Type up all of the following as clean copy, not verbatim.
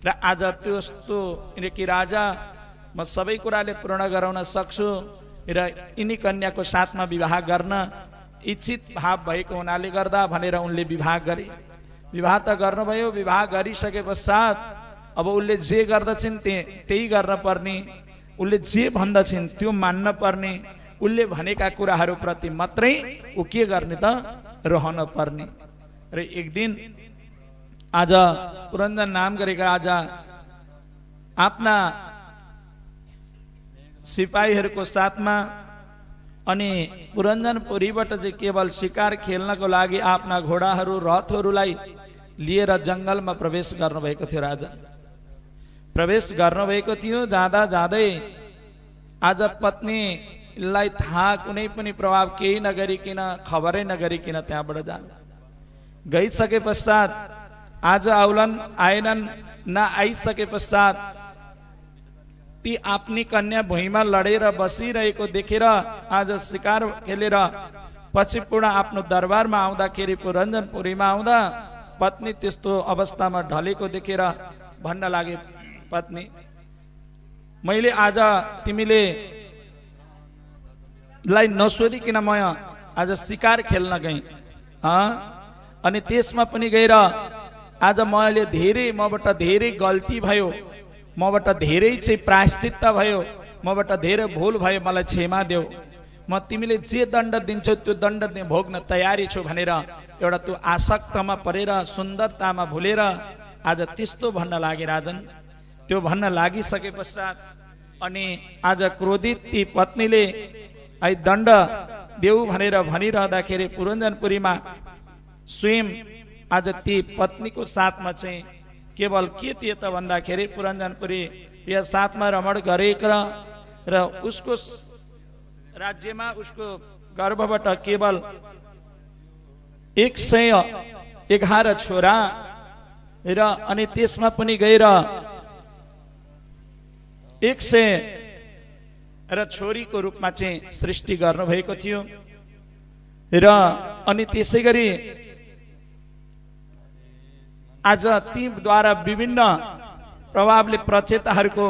र आज त्यस्तो कि राजा म सबै कुराले पूर्ण गराउन सक्छु र यिनी कन्याको साथमा विवाह गर्न इच्छित भाव भएको हुनाले गर्दा भनेर उनले विवाह गरे। विवाह त गर्नुभयो। विवाह गरिसके पश्चात अब उसले जे गर्दछिन् त्यही गर्न पर्ने, उसले जे भन्दछिन् त्यो मान्न पर्ने, उसले भनेका कुराहरू प्रति मात्रै ऊ के गर्ने त रहन पर्ने। र एक दिन आज पुरन्दर नाम गरेका राजा आफ्ना सिपाहीहरूको साथमा अनि पुरञ्जनपुरीबाट चाहिँ केवल शिकार खेल्नको लागि आफ्ना घोडाहरू रथहरूलाई लिएर जङ्गलमा प्रवेश गर्नुभएको थियो। राजा प्रवेश गर्नुभएको थियो। जाँदा जाँदै आज पत्नीलाई थाहा कुनै पनि प्रभाव केही नगरिकन, खबरै नगरिकन त्यहाँबाट जानु गइसके पश्चात आज आउलन आएनन्। नआइसके पश्चात ती आफ्नी कन्या भुइँमा लडेर बसिरहेको देखेर आज शिकार खेलेर पछि पूर्ण आफ्नो दरबारमा आउँदाखेरि पुरञ्जनपुरीमा आउँदा पत्नी त्यस्तो अवस्थामा ढलेको देखेर भन्न लागे, पत्नी मैले आज तिमीले लाई नसोधिकन म आज शिकार खेल्न गएँ अनि त्यसमा पनि गएर आज मैले मबाट धेरै गल्ती भयो, मबाट धेरै चाहिँ प्रायश्चित्त भयो, मबाट धेरै भूल भयो, मलाई क्षमा देऊ, म तिमीले जे दण्ड दिन्छौ त्यो दण्ड भोग्न तयारी छु भनेर एउटा त्यो आसक्तमा परेर सुन्दरतामा भुलेर आज त्यस्तो भन्न लागे राजन। त्यो भन्न लागिसके पश्चात अनि आज क्रोधित ती पत्नीले आई दण्ड देऊ भनेर भनिरहँदाखेरि पुरञ्जनपुरीमा स्वयं आज ती पत्नीको साथमा चाहिँ केवल के थिए त भन्दाखेरि पुरञ्जनपुरी या साथमा रमण गरेका र उसको राज्यमा उसको गर्भबाट केवल 111 छोरा र अनि त्यसमा पनि गएर 100 र छोरीको रूपमा चाहिँ सृष्टि गर्नुभएको थियो। र अनि त्यसै गरी आज तीद्वारा विभिन्न प्रभावले प्रचेताहरूको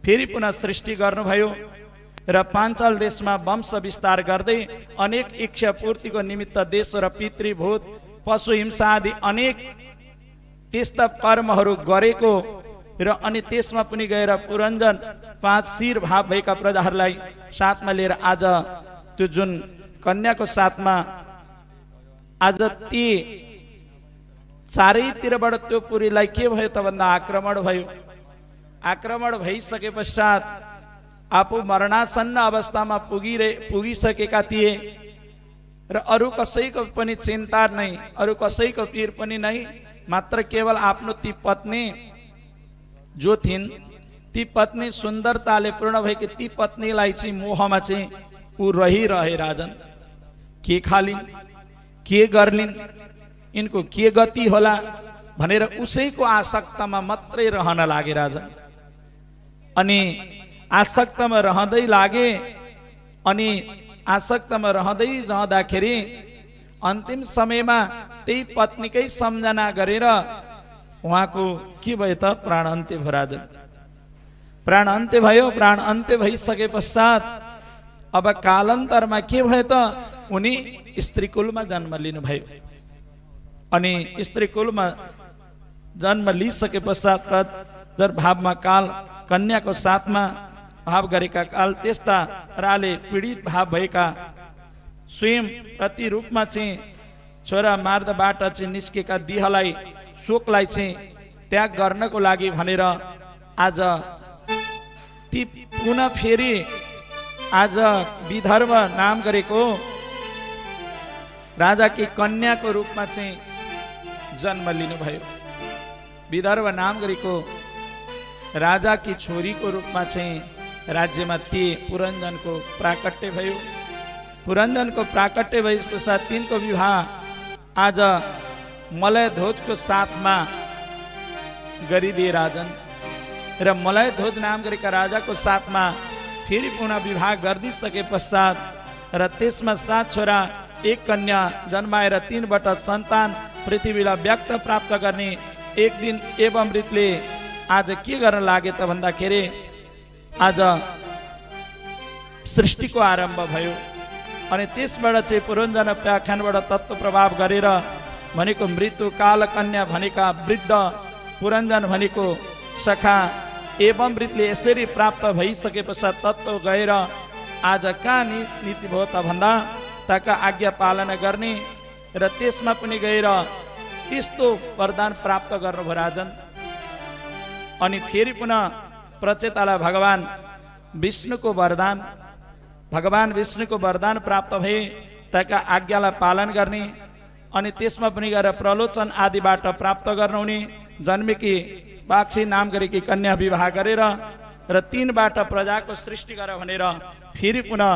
फेरि पुनः सृष्टि गर्नुभयो र पाञ्चाल देशमा वंश विस्तार गर्दै अनेक इच्छा पूर्तिको निमित्त देश र पितृभूत पशु हिंसा आदि अनेक त्यस्ता कर्महरू गरेको र अनि त्यसमा पनि गएर पुरञ्जन 5 शिर भाव भएका प्रजाहरूलाई साथमा लिएर आज त्यो जुन कन्याको साथमा आज ती चारैतिरबाट त्यो पुरीलाई के भयो त भन्दा आक्रमण भयो। आक्रमण भइसके पश्चात आफू मरणासन्न अवस्थामा पुगिसकेका थिए र अरू कसैको पनि चिन्ता नै, अरू कसैको पीर पनि नै, मात्र केवल आफ्नो ती पत्नी जो थिइन् ती पत्नी सुन्दरताले पूर्ण भएकी ती पत्नीलाई चाहिँ मोहमा चाहिँ ऊ रहिरहे राजन। के खालिन्, के गर्लिन्, इनको के गति होला भनेर उसैको आसक्तमा मात्रै रहन लागे राजन। अनि आसक्तमा रहँदै लागे अनि आसक्तमा रहँदाखेरि अन्तिम समयमा त्यही पत्नीकै सम्झना गरेर उहाँको के भयो त प्राण अन्त्य भयो राजन। प्राण अन्त्य भयो। प्राण अन्त्य भइसके पश्चात अब कालान्तरमा के भयो त उनी स्त्रीकुलमा जन्म लिनुभयो। अनि स्त्रीकुलमा जन्म लिइसके पश्चात भावमा काल कन्याको साथमा भाव गरेका काल त्यस्ता राले पीडित भाव भएका स्वयं प्रति रूपमा चाहिँ छोरा मार्दबाट चाहिँ निस्केका दिहलाई शोकलाई चाहिँ त्याग गर्नको लागि भनेर आज ती पुनः फेरि आज विदर्भ नाम गरेको राजाकी कन्याको रूपमा चाहिँ जन्म लिनुभयो। विदर्भ नाम गरेको राजाकी छोरीको रूपमा चाहिँ राज्यमा ती पुरञ्जनको प्राकट्य भयो। पुरञ्जनको प्राकट्य भए पश्चात तिनको विवाह आज मलय ध्वजको साथमा गरिदिए राजन। र मलय ध्वज नाम गरेका राजाको साथमा फेरि पुनः विवाह गरिदिसके पश्चात र त्यसमा 7 छोरा 1 कन्या जन्माएर 3बाट सन्तान पृथ्वीलाई व्यक्त प्राप्त गर्ने एक दिन एवमृतले आज के गर्न लागे त भन्दाखेरि आज सृष्टिको आरम्भ भयो अनि त्यसबाट चाहिँ पुरञ्जन व्याख्यानबाट तत्त्व प्रभाव गरेर भनेको मृत्यु काल कन्या भनेका वृद्ध पुरञ्जन भनेको सखा एवमृतले यसरी प्राप्त भइसके पश्चात तत्त्व गएर आज कहाँ नीति भयो त भन्दा ताका आज्ञा पालना गर्ने र त्यसमा पनि गएर त्यस्तो वरदान प्राप्त गर्नुभयो राजन। अनि फेरि पुनः प्रचेतालाई भगवान विष्णुको वरदान प्राप्त भए ताका आज्ञालाई पालन गर्ने अनि त्यसमा पनि गएर प्रलोचन आदिबाट प्राप्त गर्नुहुने जन्मेकी बाक्षी नाम गरेकी कन्या विवाह गरेर र 3बाट प्रजाको सृष्टि गर भनेर फेरि पुनः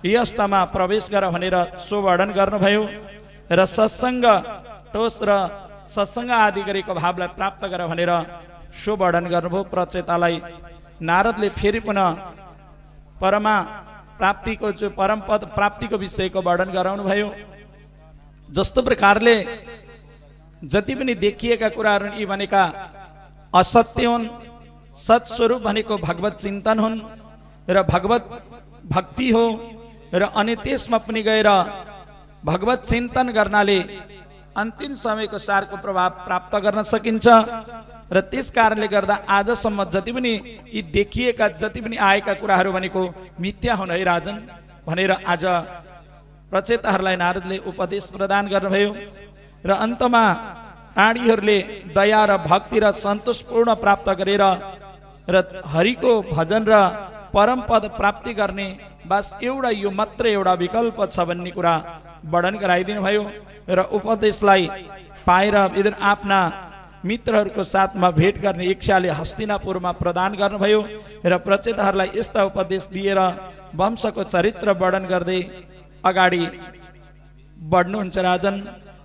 यस्तमा प्रवेश गर भनेर सो वर्णन गर्नुभयो र सत्सङ्ग टोस र सत्सङ्ग आदि गरेको भावलाई प्राप्त गर भनेर सो वर्णन गर्नुभयो। प्रचेतालाई नारदले फेरि पुनः परमा प्राप्तिको जो परम पद प्राप्तिको विषयको वर्णन गराउनु भयो। जस्तो प्रकारले जति पनि देखिएका कुराहरू यी भनेका असत्य हुन्, सत्स्वरूप भनेको भगवत चिन्तन हुन् र भगवत भक्ति हो र अनि त्यसमा पनि गएर भगवत चिन्तन गर्नाले अन्तिम समयको सारको प्रभाव प्राप्त गर्न सकिन्छ र त्यस कारणले गर्दा आजसम्म जति पनि यी देखिएका जति पनि आएका कुराहरू भनेको मिथ्या हुन् है राजन भनेर आज प्रचेताहरूलाई नारदले उपदेश प्रदान गर्नुभयो र अन्तमा प्राणीहरूले दया र भक्ति र सन्तोषपूर्ण प्राप्त गरेर र हरिको भजन र परम पद प्राप्ति गर्ने बस एउटा यो मात्र एउटा विकल्प छ भन्ने कुरा वर्णन गराइदिनु भयो र उपदेशलाई पाएर इधर आफ्ना मित्रहरूको साथमा भेट गर्ने इच्छाले हस्तिनापुरमा प्रदान गर्नुभयो र प्रचेताहरूलाई यस्ता उपदेश दिएर वंशको चरित्र वर्णन गर्दै अगाडि बढ्नुहुन्छ राजन।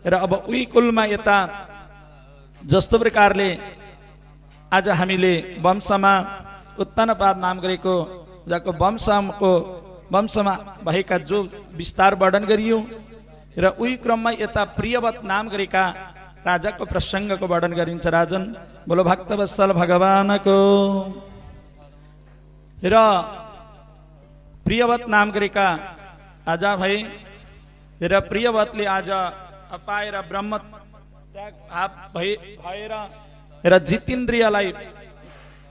र अब उही कुलमा यता जस्तो प्रकारले आज हामीले वंशमा उत्तानपाद नाम गरेको जको वंशमा भएका जो विस्तार वर्णन गरियो र उही क्रममा यता प्रियवत नाम गरेका राजाको प्रसङ्गको वर्णन गरिन्छ राजन। बोलो भक्तवत्सल भगवानको। र प्रियवत नाम गरेका राजा भए र प्रियवतले आज पाएर ब्रह्म भएर र जितेन्द्रियलाई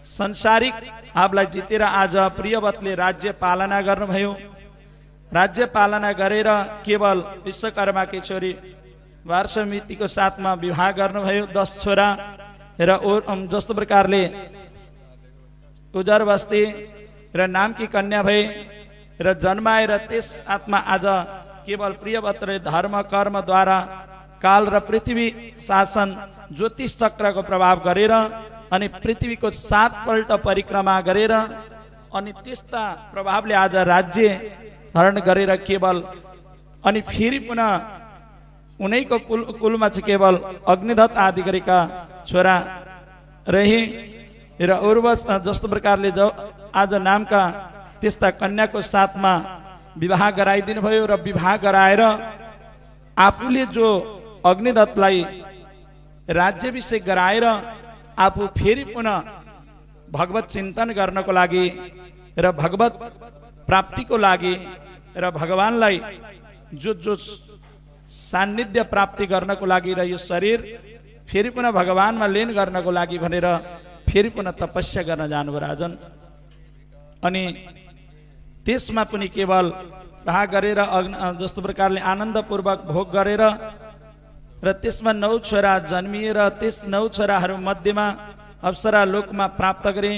संसारिक आपलाई जितेर आज प्रियवतले राज्य पालना गर्नुभयो। राज्य पालना गरेर केवल विश्वकर्माकी छोरी वार्षमितिको साथमा विवाह गर्नुभयो 10 छोरा र जस्तो प्रकारले उजरबस्ती र नामकी कन्या भए र जन्माएर त्यस आत्मा आज केवल प्रियवतले धर्म कर्मद्वारा काल र पृथ्वी शासन ज्योतिष चक्रको प्रभाव गरेर अनि पृथ्वीको 7 पल्ट परिक्रमा गरेर अनि त्यस्ता प्रभावले आज राज्य धारण गरेर केवल अनि फेरि पुनः उनैको कुलमा चाहिँ केवल अग्निदत्त आदि गरेका छोरा रहे र उर्वश जस्तो प्रकारले आज नामका त्यस्ता कन्याको साथमा विवाह गराइदिनु भयो र विवाह गराएर आफूले जो अग्निदत्तलाई राज्याभिषेक गराएर आफू फेरि पुनः भगवत चिन्तन गर्नको लागि र भगवत प्राप्तिको लागि र भगवानलाई जो सान्निध्य प्राप्ति गर्नको लागि र यो शरीर फेरि पुनः भगवानमा लीन गर्नको लागि भनेर फेरि पुनः तपस्या गर्न जानुभयो राजन। अनि त्यसमा पनि केवल विवाह गरेर जस्तो प्रकारले आनन्दपूर्वक भोग गरेर र त्यसमा 9 छोरा जन्मिएर त्यस 9 छोराहरू मध्येमा अप्सरा लोकमा प्राप्त गरे।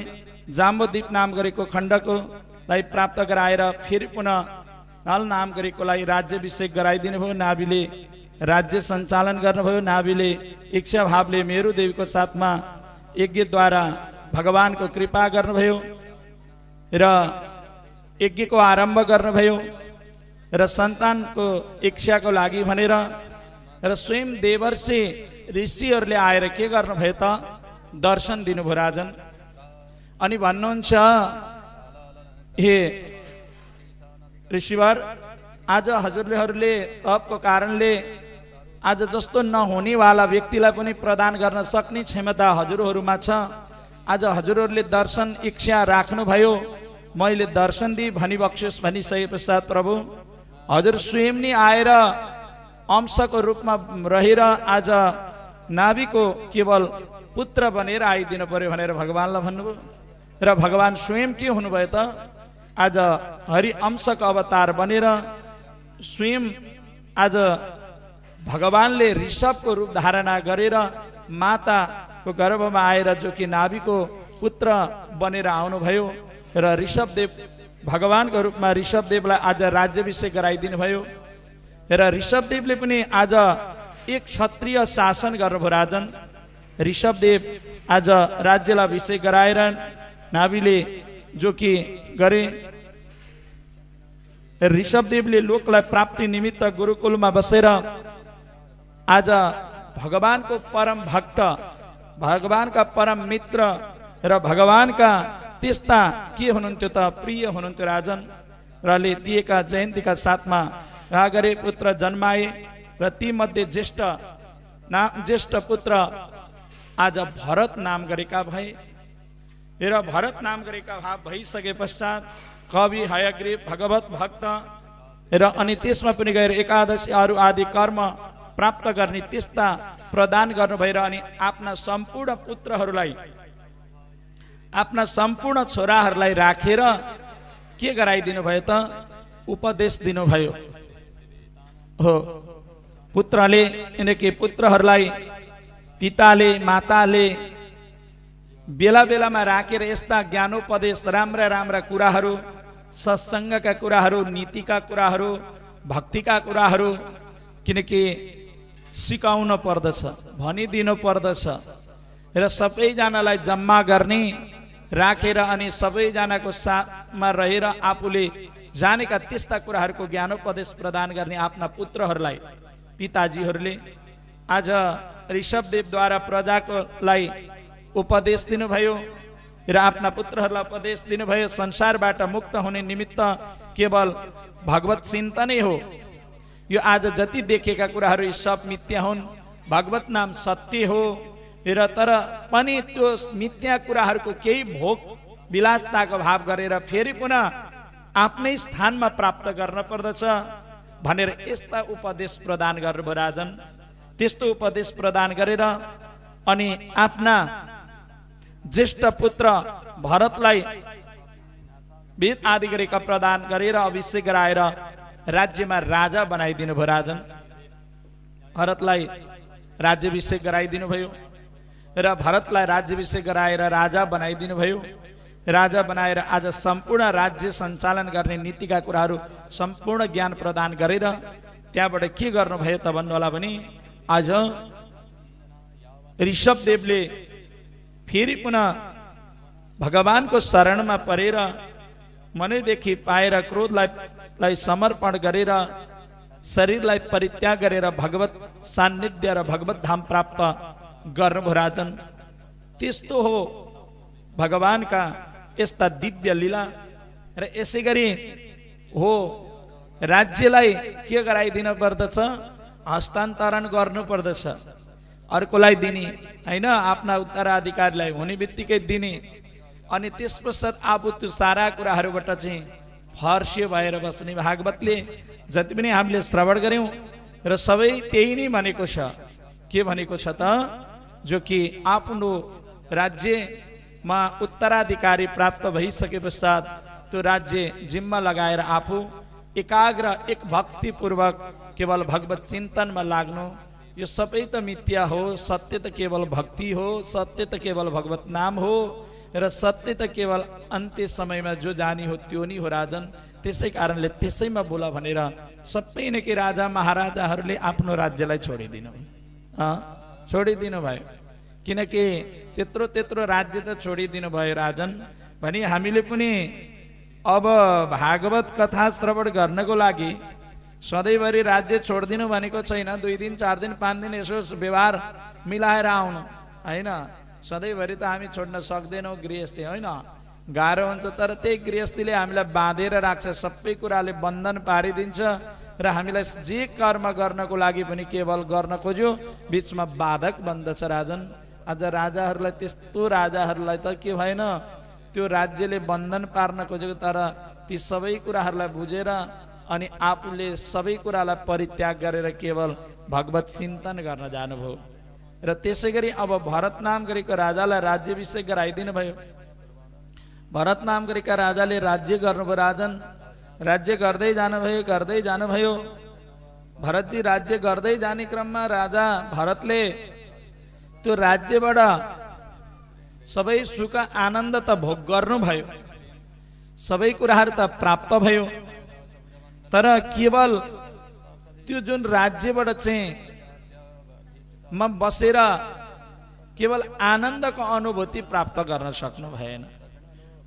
जाम्बुद्वीप नाम गरेको खण्डकोलाई प्राप्त गराएर फेरि पुनः नल नाम गरेकोलाई राज्याभिषेक गराइदिनु भयो। नाभिले राज्य सञ्चालन गर्नुभयो। नाभिले इच्छा भावले मेरु देवीको साथमा यज्ञद्वारा भगवानको कृपा गर्नुभयो र यज्ञको आरम्भ गर्नुभयो र सन्तानको इच्छाको लागि भनेर र स्वयं देवर्षि ऋषिहरूले आएर के गर्नुभयो त दर्शन दिनुभयो राजन। अनि भन्नुहुन्छ हे ऋषिवर आज हजुरहरूले तपको कारणले आज जस्तो नहुनेवाला व्यक्तिलाई पनि प्रदान गर्न सक्ने क्षमता हजुरहरूमा छ। आज हजुरहरूले दर्शन इच्छा राख्नुभयो, मैले दर्शन दिई भनिबक्सोस् भनिसके पश्चात प्रभु हजुर स्वयं नै आएर अंशको रूपमा रहेर आज नाभिको केवल पुत्र बनेर आइदिनु पर्यो भनेर भगवानलाई भन्नुभयो। र भगवान स्वयं के हुनुभयो त? आज हरि अंशको अवतार बनेर स्वयं आज भगवानले ऋषभको रूप धारणा गरेर माताको गर्भमा आएर जो कि नाभिको पुत्र बनेर आउनुभयो र ऋषभदेव भगवानको रूपमा ऋषभदेवलाई आज राज्याभिषेक गराइदिनु भयो। र ऋषभदेवले पनि आज एक क्षत्रिय शासन गर्नुभयो। राजन ऋषभदेव आज राज्यलाई अभिषेक गराएर नाभिले जो कि गरे। ऋषभदेवले लोकलाई प्राप्ति निमित्त गुरुकुलमा बसेर आज भगवानको परम भक्त, भगवानका परम मित्र र भगवानका त्यस्ता के हुनुहुन्थ्यो त? प्रिय हुनुहुन्थ्यो राजन। रले दिएका जयन्तीका साथमा गरे पुत्र जन्माए र ती मध्ये ज्येष्ठ पुत्र आज भरत नाम गरेका भए। र भरत नाम गरेका भाव भइसके पश्चात कवि हयग्रीव भगवत भक्त र अनि त्यसमा पनि गएर एकादशी अरू आदि कर्म प्राप्त गर्ने त्यस्ता प्रदान गर्नु भएर अनि आफ्ना सम्पूर्ण पुत्रहरूलाई, आफ्ना सम्पूर्ण छोराहरूलाई राखेर के गराइदिनु भयो त? उपदेश दिनुभयो हो। पुत्रले यिनके पुत्रहरूलाई पिताले माताले बेला बेलामा राखेर यस्ता ज्ञानोपदेश, राम्रा राम्रा कुराहरू, सत्सङ्गका कुराहरू, नीतिका कुराहरू, भक्तिका कुराहरू किनकि सिकाउन पर्दछ, भनिदिनु पर्दछ। र सबैजनालाई जम्मा गर्ने, राखेर अनि सबैजनाको साथमा रहेर आफूले जानेका त्यस्ता कुराहरूको ज्ञानोपदेश प्रदान गर्ने आफ्ना पुत्रहरूलाई पिताजीहरूले आज ऋषभदेवद्वारा प्रजाकोलाई उपदेश दिनुभयो र आफ्ना पुत्रहरूलाई उपदेश दिनुभयो। संसारबाट मुक्त हुने निमित्त केवल भगवत चिन्तनै हो। यो आज जति देखेका कुराहरू यी सब मिथ्या हुन्, भगवत नाम सत्य हो। र तर पनि त्यो मिथ्या कुराहरूको केही भोग विलासताको भाव गरेर फेरि पुनः आफ्नै स्थानमा प्राप्त गर्न पर्दछ भनेर यस्ता उपदेश प्रदान गर्नुभयो राजन। त्यस्तो उपदेश प्रदान गरेर अनि आफ्ना ज्येष्ठ पुत्र भरतलाई वेद आदि गरेका प्रदान गरेर अभिषेक गराएर राज्यमा राजा बनाइदिनु भयो राजन। भरतलाई राज्याभिषेक गराइदिनु भयो र भरतलाई राज्याभिषेक गराएर राजा बनाइदिनु भयो। राजा बनाएर आज सम्पूर्ण राज्य सञ्चालन गर्ने नीतिका कुराहरू सम्पूर्ण ज्ञान प्रदान गरेर त्यहाँबाट के गर्नुभयो त भन्नु होला भने आज ऋषभदेवले फेरि पुनः भगवानको शरणमा परेर मनैदेखि पाएर क्रोधलाई समर्पण गरेर शरीरलाई परित्याग गरेर भगवत सान्निध्य र भगवत धाम प्राप्त गर्नुभयो राजन। त्यस्तो हो भगवानका यस्ता दिव्य लीला। र यसै गरी हो राज्यलाई के गराइदिनु पर्दछ? हस्तान्तरण गर्नु पर्दछ, अर्कोलाई दिने हैन, आफ्ना उत्तराधिकारीलाई हुने बित्तिकै दिने। अनि त्यस पश्चात आफू त्यो सारा कुराहरूबाट चाहिँ फर्स्यो भएर बस्ने। भागवतले जति पनि हामीले श्रवण गर्यौं र सबै त्यही नै भनेको छ। के भनेको छ त? जो कि आफ्नो राज्यमा उत्तराधिकारी प्राप्त भइसके पश्चात त्यो राज्य जिम्मा लगाएर आफू एकाग्र एक भक्तिपूर्वक केवल भगवत चिन्तनमा लाग्नु। यो सबै त मिथ्या हो, सत्य त केवल भक्ति हो, सत्य त केवल भगवत नाम हो र सत्य त केवल अन्त्य समयमा जो जानी हो त्यो नि हो राजन। त्यसै कारणले त्यसैमा बोला भनेर सबै नै के राजा महाराजाहरूले आफ्नो राज्यलाई छोडिदिनु भयो। किनकि त्यत्रो राज्य त छोडिदिनु भयो राजन। भने हामीले पनि अब भागवत कथा श्रवण गर्नको लागि सधैँभरि राज्य छोडिदिनु भनेको छैन। 2 दिन 4 दिन 5 दिन यसो व्यवहार मिलाएर आउनु हैन। सधैँभरि त हामी छोड्न सक्दैनौँ गृहस्थी हैन, गाह्रो हुन्छ। तर त्यही गृहस्थीले हामीलाई बाँधेर राख्छ, सबै कुराले बन्धन पारिदिन्छ र हामीलाई जे कर्म गर्नको लागि पनि केवल गर्न खोज्यो बीचमा बाधक बन्दछ राजन। आज राजाहरूलाई त्यस्तो राजाहरूलाई त के भएन, त्यो राज्यले बन्धन पार्न खोजेको, तर ती सबै कुराहरूलाई बुझेर अनि आफूले सबै कुरालाई परित्याग गरेर केवल भगवत चिन्तन गर्न जानुभयो। र त्यसै गरी अब भरत नाम गरेको राजालाई राज्याभिषेक गराइदिनु भयो। भरत नाम गरेका राजाले राज्य गर्नुभयो राजन। राज्य गर्दै जानुभयो। भरतजी राज्य गर्दै जाने क्रममा राजा भरतले त्यो राज्यबाट सबै सुख आनन्द त भोग गर्नुभयो, सबै कुराहरू त प्राप्त भयो, तर केवल त्यो जुन राज्यबाट चाहिँ म बसेर केवल आनन्दको अनुभूति प्राप्त गर्न सक्नु भएन।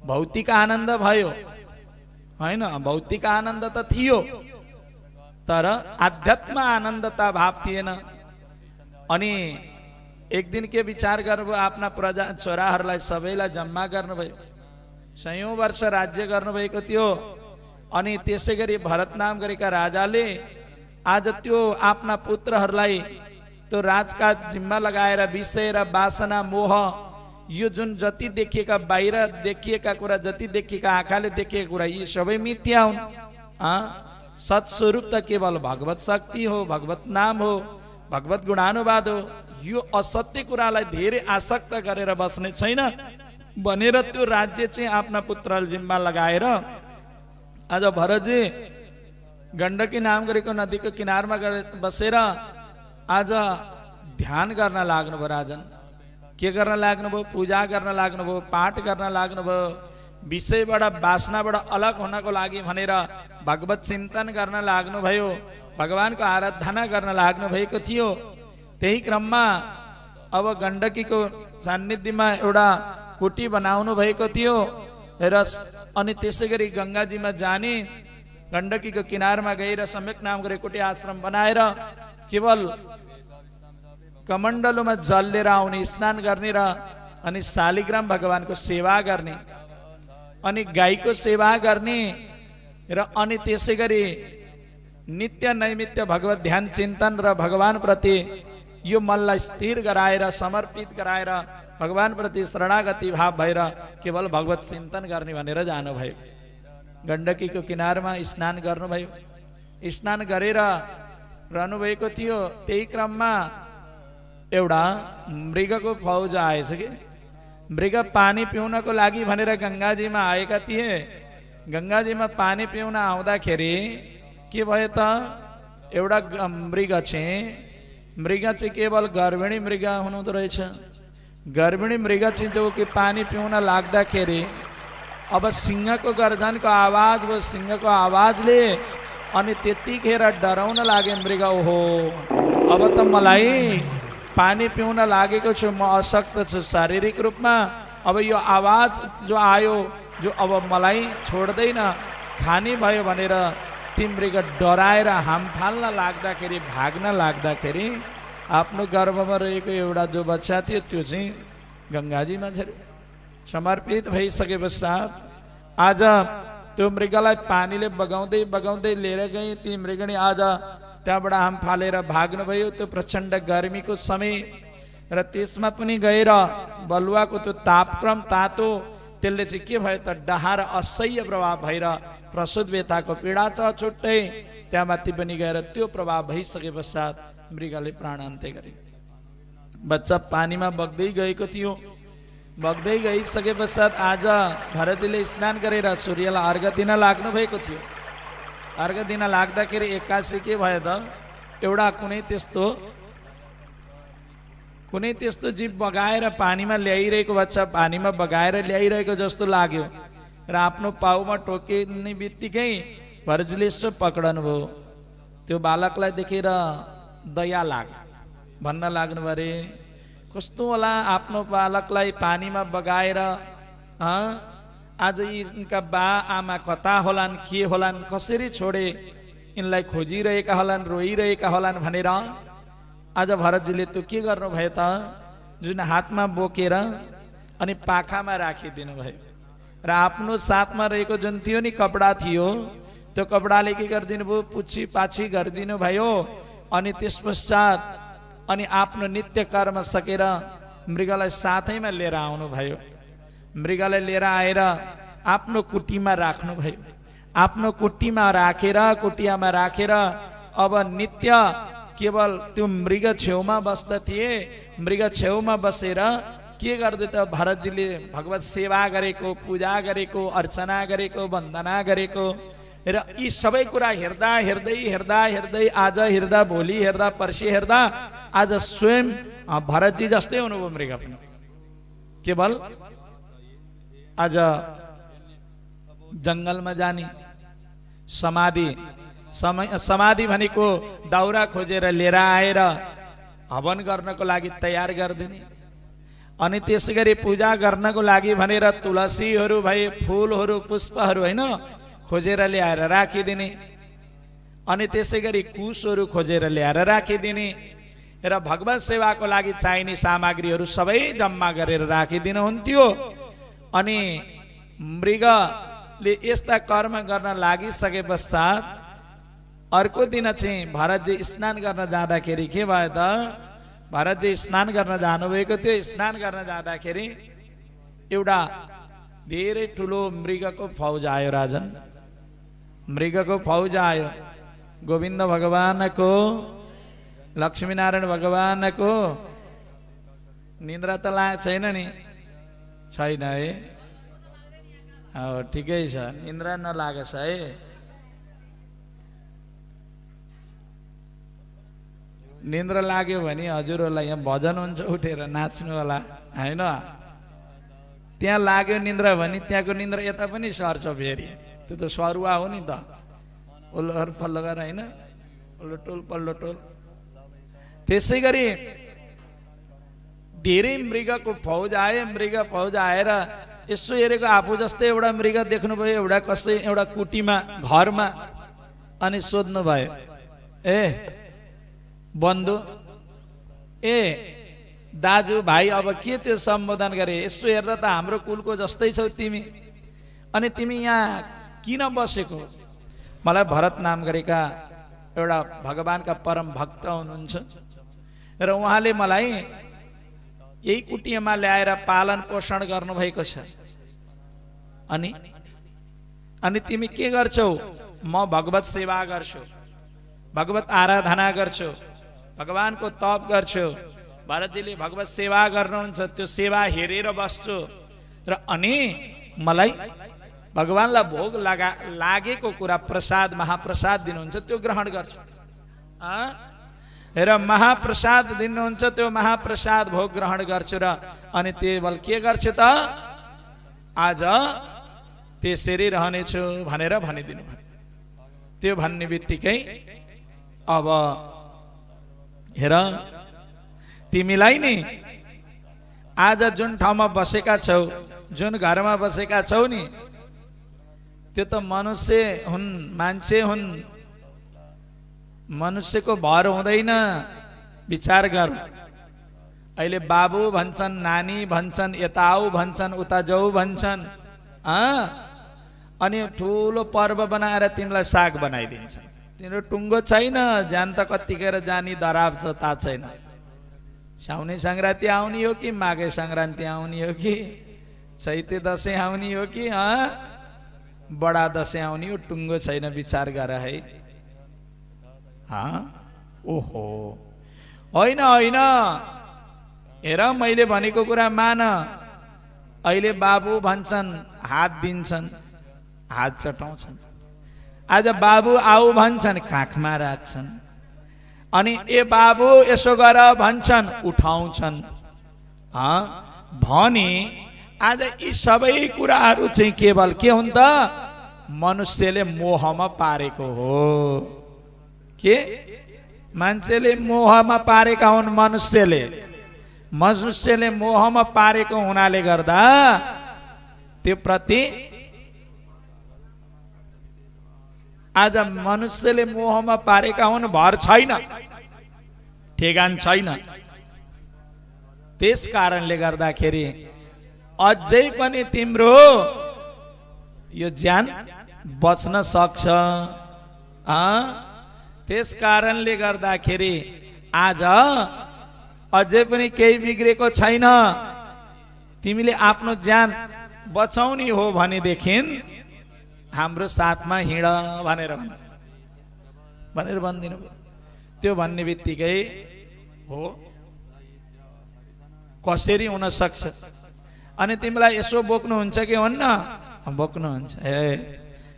भौतिक आनन्द भयो होइन, भौतिक आनन्द त थियो, तर आध्यात्म आनन्दता भाव थिएन। अनि एक दिन के विचार गर्नुभयो, आफ्ना प्रजा छोराहरूलाई सबैलाई जम्मा गर्नुभयो। 100 वर्ष राज्य गर्नुभएको थियो। अनि त्यसै गरी भरत नाम गरेका राजाले आज त्यो आफ्ना पुत्रहरूलाई त्यो राजकाज जिम्मा लगाएर विषय र वासना मोह यो जुन जति देखिएका बाहिर देखिएका कुरा, जति देखिएका आँखाले देखिएका कुरा, यी सबै मिथ्या हुन्। सत्स्वरूप त केवल भगवत शक्ति हो, भगवत नाम हो, भगवत गुणानुवाद हो। यो असत्य कुरालाई धेरै आसक्त गरेर बस्ने छैन भनेर त्यो राज्य चाहिँ आफ्ना पुत्रलाई जिम्मा लगाएर आज भरतजी गण्डकी नाम गरेको नदीको किनारमा बसेर आज ध्यान गर्न लाग्नुभयो राजन। के गर्न लाग्नुभयो? पूजा गर्न लाग्नुभयो, पाठ गर्न लाग्नुभयो। विषयबाट वासनाबाट अलग हुनको लागि भनेर भगवत चिन्तन गर्न लाग्नुभयो, भगवानको आराधना गर्न लाग्नु भएको थियो। त्यही क्रममा अब गण्डकीको सान्निध्यमा एउटा कुटी बनाउनु भएको थियो र अनि त्यसै गरी गङ्गाजीमा जाने, गण्डकीको किनारमा गएर सम्यक नाम गरे कुटी आश्रम बनाएर केवल कमण्डलुमा जल लिएर आउने, स्नान गर्ने र अनि शालिग्राम भगवानको सेवा गर्ने, अनि गाईको सेवा गर्ने र अनि त्यसै गरी नित्य नैमित्य भगवत ध्यान चिन्तन र भगवान प्रति यो मनलाई स्थिर गराएर समर्पित गराएर भगवान प्रति शरणागति भाव भएर केवल भगवत चिन्तन गर्ने भनेर जानुभयो। गण्डकीको किनारमा स्नान गर्नुभयो। स्नान गरेर रहनुभएको थियो। त्यही क्रममा एउटा मृगको फौज आएछ कि मृग पानी पिउनको लागि भनेर गङ्गाजीमा आएका थिए। गङ्गाजीमा पानी पिउन आउँदाखेरि के भयो त, एउटा मृग चाहिँ केवल गर्भिणी मृग हुनुहुँदो रहेछ। गर्भिणी मृग चाहिँ जो कि पानी पिउन लाग्दाखेरि अब सिंहको गर्जनको आवाज भयो। सिंहको आवाजले अनि त्यतिखेर डराउन लागे मृग। ओहो, अब त मलाई पानी पिउन लागेको छु, म अशक्त छु शारीरिक रूपमा। अब यो आवाज जो आयो, जो अब मलाई छोड्दैन, खानी भयो भनेर ती मृग डराएर हाम फाल्न लाग्दाखेरि, भाग्न लाग्दाखेरि आफ्नो गर्भमा रहेको एउटा जो बच्चा थियो त्यो चाहिँ गङ्गाजीमा झऱ्यो। समर्पित भइसके पश्चात आज त्यो मृगलाई पानीले बगाउँदै बगाउँदै लिएर गए। ती मृगणी आज त्यहाँबाट हाम फालेर भाग्नुभयो। त्यो प्रचण्ड गर्मीको समय र त्यसमा पनि गएर बलुवाको त्यो तापक्रम तातो, त्यसले चाहिँ के भयो त, डहार असह्य प्रभाव भएर प्रसुत व्यथाको पीडा छ छुट्टै। त्यहाँ माथि पनि गएर त्यो प्रभाव भइसके पश्चात मृगले प्राणान्त्य गरे। बच्चा पानीमा बग्दै गएको थियो। बग्दै गइसके पश्चात आज भरतजीले स्नान गरेर सूर्यलाई अर्घ दिन लाग्नु भएको थियो। अर्घ दिन लाग्दाखेरि एक्कासी के भयो त, एउटा कुनै त्यस्तो जीव बगाएर पानीमा ल्याइरहेको बच्चा पानीमा बगाएर ल्याइरहेको जस्तो लाग्यो र आफ्नो पाउमा टोकिने बित्तिकै भरतजीले यसो पक्डनु भयो। त्यो बालकलाई देखेर दया लाग्यो, भन्न लाग्नु अरे कस्तो होला आफ्नो बालकलाई पानीमा बगाएर, आज यिनका बा आमा कता होलान्, के होलान्, कसरी छोडे, यिनलाई खोजिरहेका होलान्, रोइरहेका होलान् भनेर आज भरतजीले त्यो के गर्नुभयो त, जुन हातमा बोकेर अनि पाखामा राखिदिनु भयो र आफ्नो साथमा रहेको जुन थियो नि कपडा थियो त्यो कपडाले के गरिदिनु भयो, पुछी पाछी गरिदिनु भयो। अनि त्यस पश्चात अनि आफ्नो नित्य कर्म सकेर मृगलाई साथैमा लिएर आउनु भयो। मृगलाई लिएर आएर आफ्नो कुटीमा राख्नु भयो। आफ्नो कुटीमा राखेर, कुटियामा राखेर अब नित्य केवल त्यो मृग छेउमा बस्दथे। मृग छेउमा बसेर के गर्दै त भरतजीले भगवत सेवा गरेको, पूजा गरेको, अर्चना गरेको, वन्दना गरेको र यी सबै कुरा हेर्दा हेर्दै हेर्दा हेर्दै आज हेर्दा भोलि हेर्दा पर्सि हेर्दा आज स्वयं भरतजी जस्तै हुनुभयो मृग पनि। केवल आज जंगलमा जाने समाधि भनेको दाउरा खोजेर लिएर आएर हवन गर्नको लागि तयार गरिदिने। अनि त्यसैगरी पूजा गर्नको लागि भनेर तुलसीहरू भए, फूलहरू, पुष्पहरू हैन खोजेर ल्याएर राखिदिने। अनि त्यसैगरी कुशहरू खोजेर ल्याएर राखिदिने र भगवत सेवाको लागि चाहिने सामग्रीहरू सबै जम्मा गरेर राखिदिनुहुन्थ्यो। अनि मृगले यस्ता कर्म गर्न लागिसके पश्चात अर्को दिन चाहिँ भरतजी स्नान गर्न जाँदाखेरि के भयो त, भरतजी स्नान गर्न जानुभएको थियो। स्नान गर्न जाँदाखेरि एउटा धेरै ठुलो मृगको फौज आयो। राजन, मृगको फौज आयो। गोविन्द भगवानको, लक्ष्मीनारायण भगवानको निन्द्रा त लागेको छैन नि? छैन है? ठिकै छ, निन्द्रा नलागेछ है। निन्द्रा लाग्यो भने हजुरहरूलाई यहाँ भजन हुन्छ, उठेर नाच्नु होला होइन? त्यहाँ लाग्यो निन्द्रा भने त्यहाँको निन्द्रा यता पनि सर्छ फेरि। त्यो त सरुवा हो नि त, ओल्लो पल्लो गरेर होइन, ओल्लो टोल पल्लो टोल। त्यसै गरी धेरै मृगको फौज आए। मृग फौज आएर यसो हेरेको आफू जस्तै एउटा मृग देख्नुभयो एउटा कसै एउटा कुटीमा घरमा। अनि सोध्नु भयो, ए बन्धु, ए दाजु भाइ, अब के त्यो सम्बोधन गरे? यसो हेर्दा त हाम्रो कुलको जस्तै छौ तिमी, अनि तिमी यहाँ किन बसेको? मलाई भरत नाम गरेका एउटा भगवानका परम भक्त हुनुहुन्छ र उहाँले मलाई यही कुटीमा ल्याएर पालन पोषण गर्नुभएको छ। अनि तिमी के गर्छौ? म भगवत सेवा गर्छु, भगवत आराधना गर्छु, भगवानको तप गर्छु। भरतजीले भगवत सेवा गर्नुहुन्छ, त्यो सेवा हेरेर बस्छु र अनि मलाई भगवानलाई भोग लागेको कुरा प्रसाद, महाप्रसाद दिनुहुन्छ, त्यो ग्रहण गर्छु। र महाप्रसाद दिनुहुन्छ, त्यो महाप्रसाद भोग ग्रहण गर्छु र अनि केवल के गर्छु त, आज त्यसरी रहनेछु भनेर भनिदिनु भयो। त्यो भन्ने बित्तिकै अब हेर, तिमीलाई नि आज जुन ठाउँमा बसेका छौ, जुन घरमा बसेका छौ नि, त्यो त मनुष्य हुन्, मान्छे हुन्। मनुष्यको भर हुँदैन। विचार गर, अहिले बाबु भन्छन्, नानी भन्छन्, यता आऊ भन्छन्, उता जाऊ भन्छन्, अनि ठुलो पर्व बनाएर तिमीलाई साग बनाइदिन्छन्। तिम्रो टुङ्गो छैन, जान त कतिखेर जानी धराब छ ता छैन। साउने सङ्क्रान्ति आउने हो कि माघे सङ्क्रान्ति आउने हो कि चैते दसैँ आउने हो कि बडा दसैँ आउने हो, टुङ्गो छैन। विचार गर है। ओहो, होइन होइन, हेर मैले भनेको कुरा मान। अहिले बाबु भन्छन्, हात दिन्छन्, हात चटाउँछन्। आज बाबु आऊ भन्छन्, काखमा राख्छन्। अनि ए बाबु यसो गर भन्छन्, उठाउँछन्। भनी आज यी सबै कुराहरू चाहिँ केवल के हुन् त, मनुष्यले मोहमा पारेको हो। के मान्छेले मोहमा पारेका हुन्? मनुष्यले मोहमा पारेको हुनाले गर्दा त्यो प्रति आज मनुष्यले मोहमा पारेका हुन्, भर छैन, ठेगान छैन। त्यस कारणले गर्दाखेरि अझै पनि तिम्रो यो ज्यान बच्न सक्छ। त्यस कारणले गर्दाखेरि आज अझै पनि केही बिग्रेको छैन। तिमीले आफ्नो ज्यान बचाउने हो भनेदेखि हाम्रो साथमा हिँड भनेर भनिदिनु। त्यो भन्ने बित्तिकै हो कसरी हुन सक्छ? अनि तिमीलाई यसो बोक्नुहुन्छ कि हुन्न? बोक्नुहुन्छ।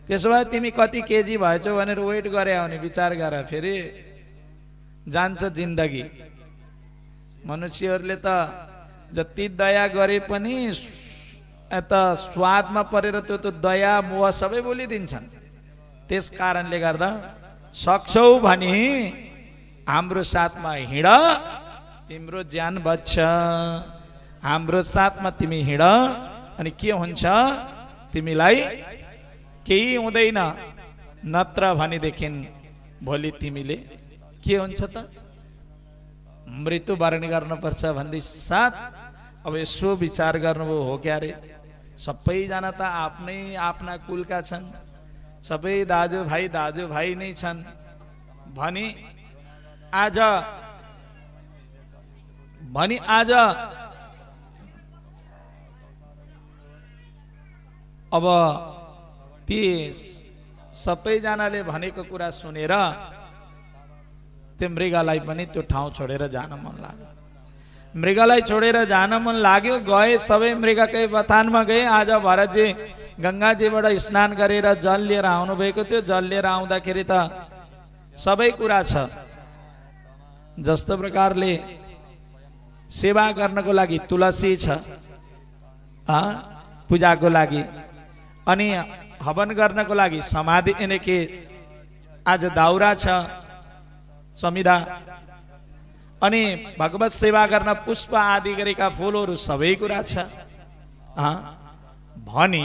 त्यसो भए तिमी कति केजी भएछौ भनेर वेट गरे भने विचार गर, फेरि जान्छ जिन्दगी। मनुष्यहरूले त जति दया गरे पनि यता स्वादमा परेर त्यो त दया मोह सबै बोलिदिन्छन्। त्यस कारणले गर्दा सक्छौ भने हाम्रो साथमा हिँड, तिम्रो ज्यान बच्छ। हाम्रो साथमा तिमी हिँड, अनि के हुन्छ? तिमीलाई केही हुँदैन। नत्र भनेदेखि भोलि तिमीले के हुन्छ त? मृत्युवरण गर्नुपर्छ भन्दै साथ अब यसो विचार गर्नुभयो हो क्या रे? सबैजना त आफ्नै आफ्ना कुलका छन्, सबै दाजुभाइ नै छन् भनी आज अब ती सबैजनाले भनेको कुरा सुनेर त्यो मृगलाई पनि त्यो ठाउँ छोडेर जान मन लाग्यो। मृगलाई छोडेर जान मन लाग्यो, गए सबै मृगकै बथानमा गए। आज भरतजी गंगाजीबाट स्नान गरेर जल लिएर आउनु भएको थियो। जल लिएर आउँदाखेरि त सबै कुरा छ। जस्तो प्रकारले सेवा गर्नको लागि तुलसी छ पूजाको लागि, अनि हवन गर्नको लागि समाधि के आज दाउरा छ समिधा, अनि भगवत सेवा गर्न पुष्प आदि गरेका फूलहरू सबै कुरा छ भनी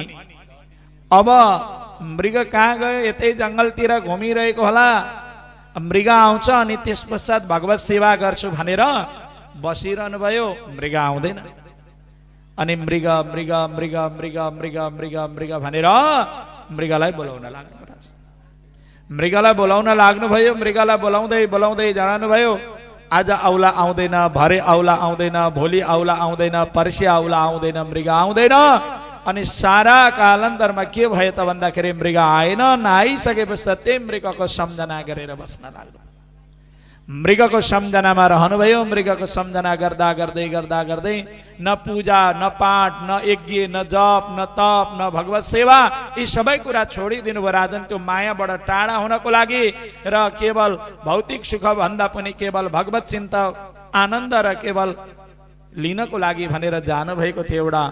अब मृग कहाँ गयो? यतै जंगलतिर घुमिरहेको होला। मृग आउँछ अनि त्यस पश्चात भगवत सेवा गर्छु भनेर बसिरहनु भयो। मृग आउँदैन। अनि मृग मृग मृग मृग मृग मृग मृग भनेर मृगलाई बोलाउन लाग्नु पर्छ। मृगलाई बोलाउन लाग्नुभयो। मृगलाई बोलाउँदै बोलाउँदै जानु भयो। आज औला आउँदैन, भरे औला आउँदैन, भोलि औला आउँदैन, पर्सि औला आउँदैन, मृग आउँदैन। अनि सारा कालान्तरमा के भयो त भन्दाखेरि मृग आएन। नआइसकेपछि त्यही मृगको सम्झना गरेर बस्न लाग्नु। मृगको सम्झनामा रहनुभयो। मृगको सम्झना गर्दा गर्दै गर्दा गर्दै न पूजा न पाठ न यज्ञ न जप न तप न भगवत सेवा यी सबै कुरा छोडिदिनु भयो राजन। त्यो मायाबाट टाढा हुनको लागि र केवल भौतिक सुख भन्दा पनि केवल भगवत चिन्ता आनन्द र केवल लिनको लागि भनेर जानुभएको थियो एउटा।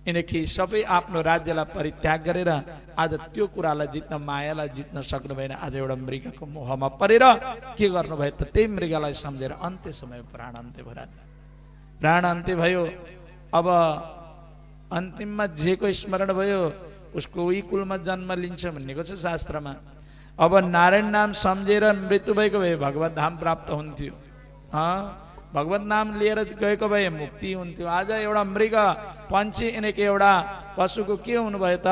यिनकी सबै आफ्नो राज्यलाई परित्याग गरेर आज त्यो कुरालाई जित्न, मायालाई जित्न सक्नु भएन। आज एउटा मृगको मोहमा परेर के गर्नुभयो त? त्यही मृगलाई सम्झेर अन्त्य समय प्राण अन्त्य भयो। प्राण अन्त्य भयो। अब अन्तिममा जेको स्मरण भयो उसको उही कुलमा जन्म लिन्छ भन्नेको छ शास्त्रमा। अब नारायण नाम सम्झेर मृत्यु भएको भए भगवत धाम प्राप्त हुन्थ्यो। भगवत नाम लिएर गएको भए मुक्ति हुन्थ्यो। आज एउटा मृग पन्छी यिनके एउटा पशुको के हुनुभयो त?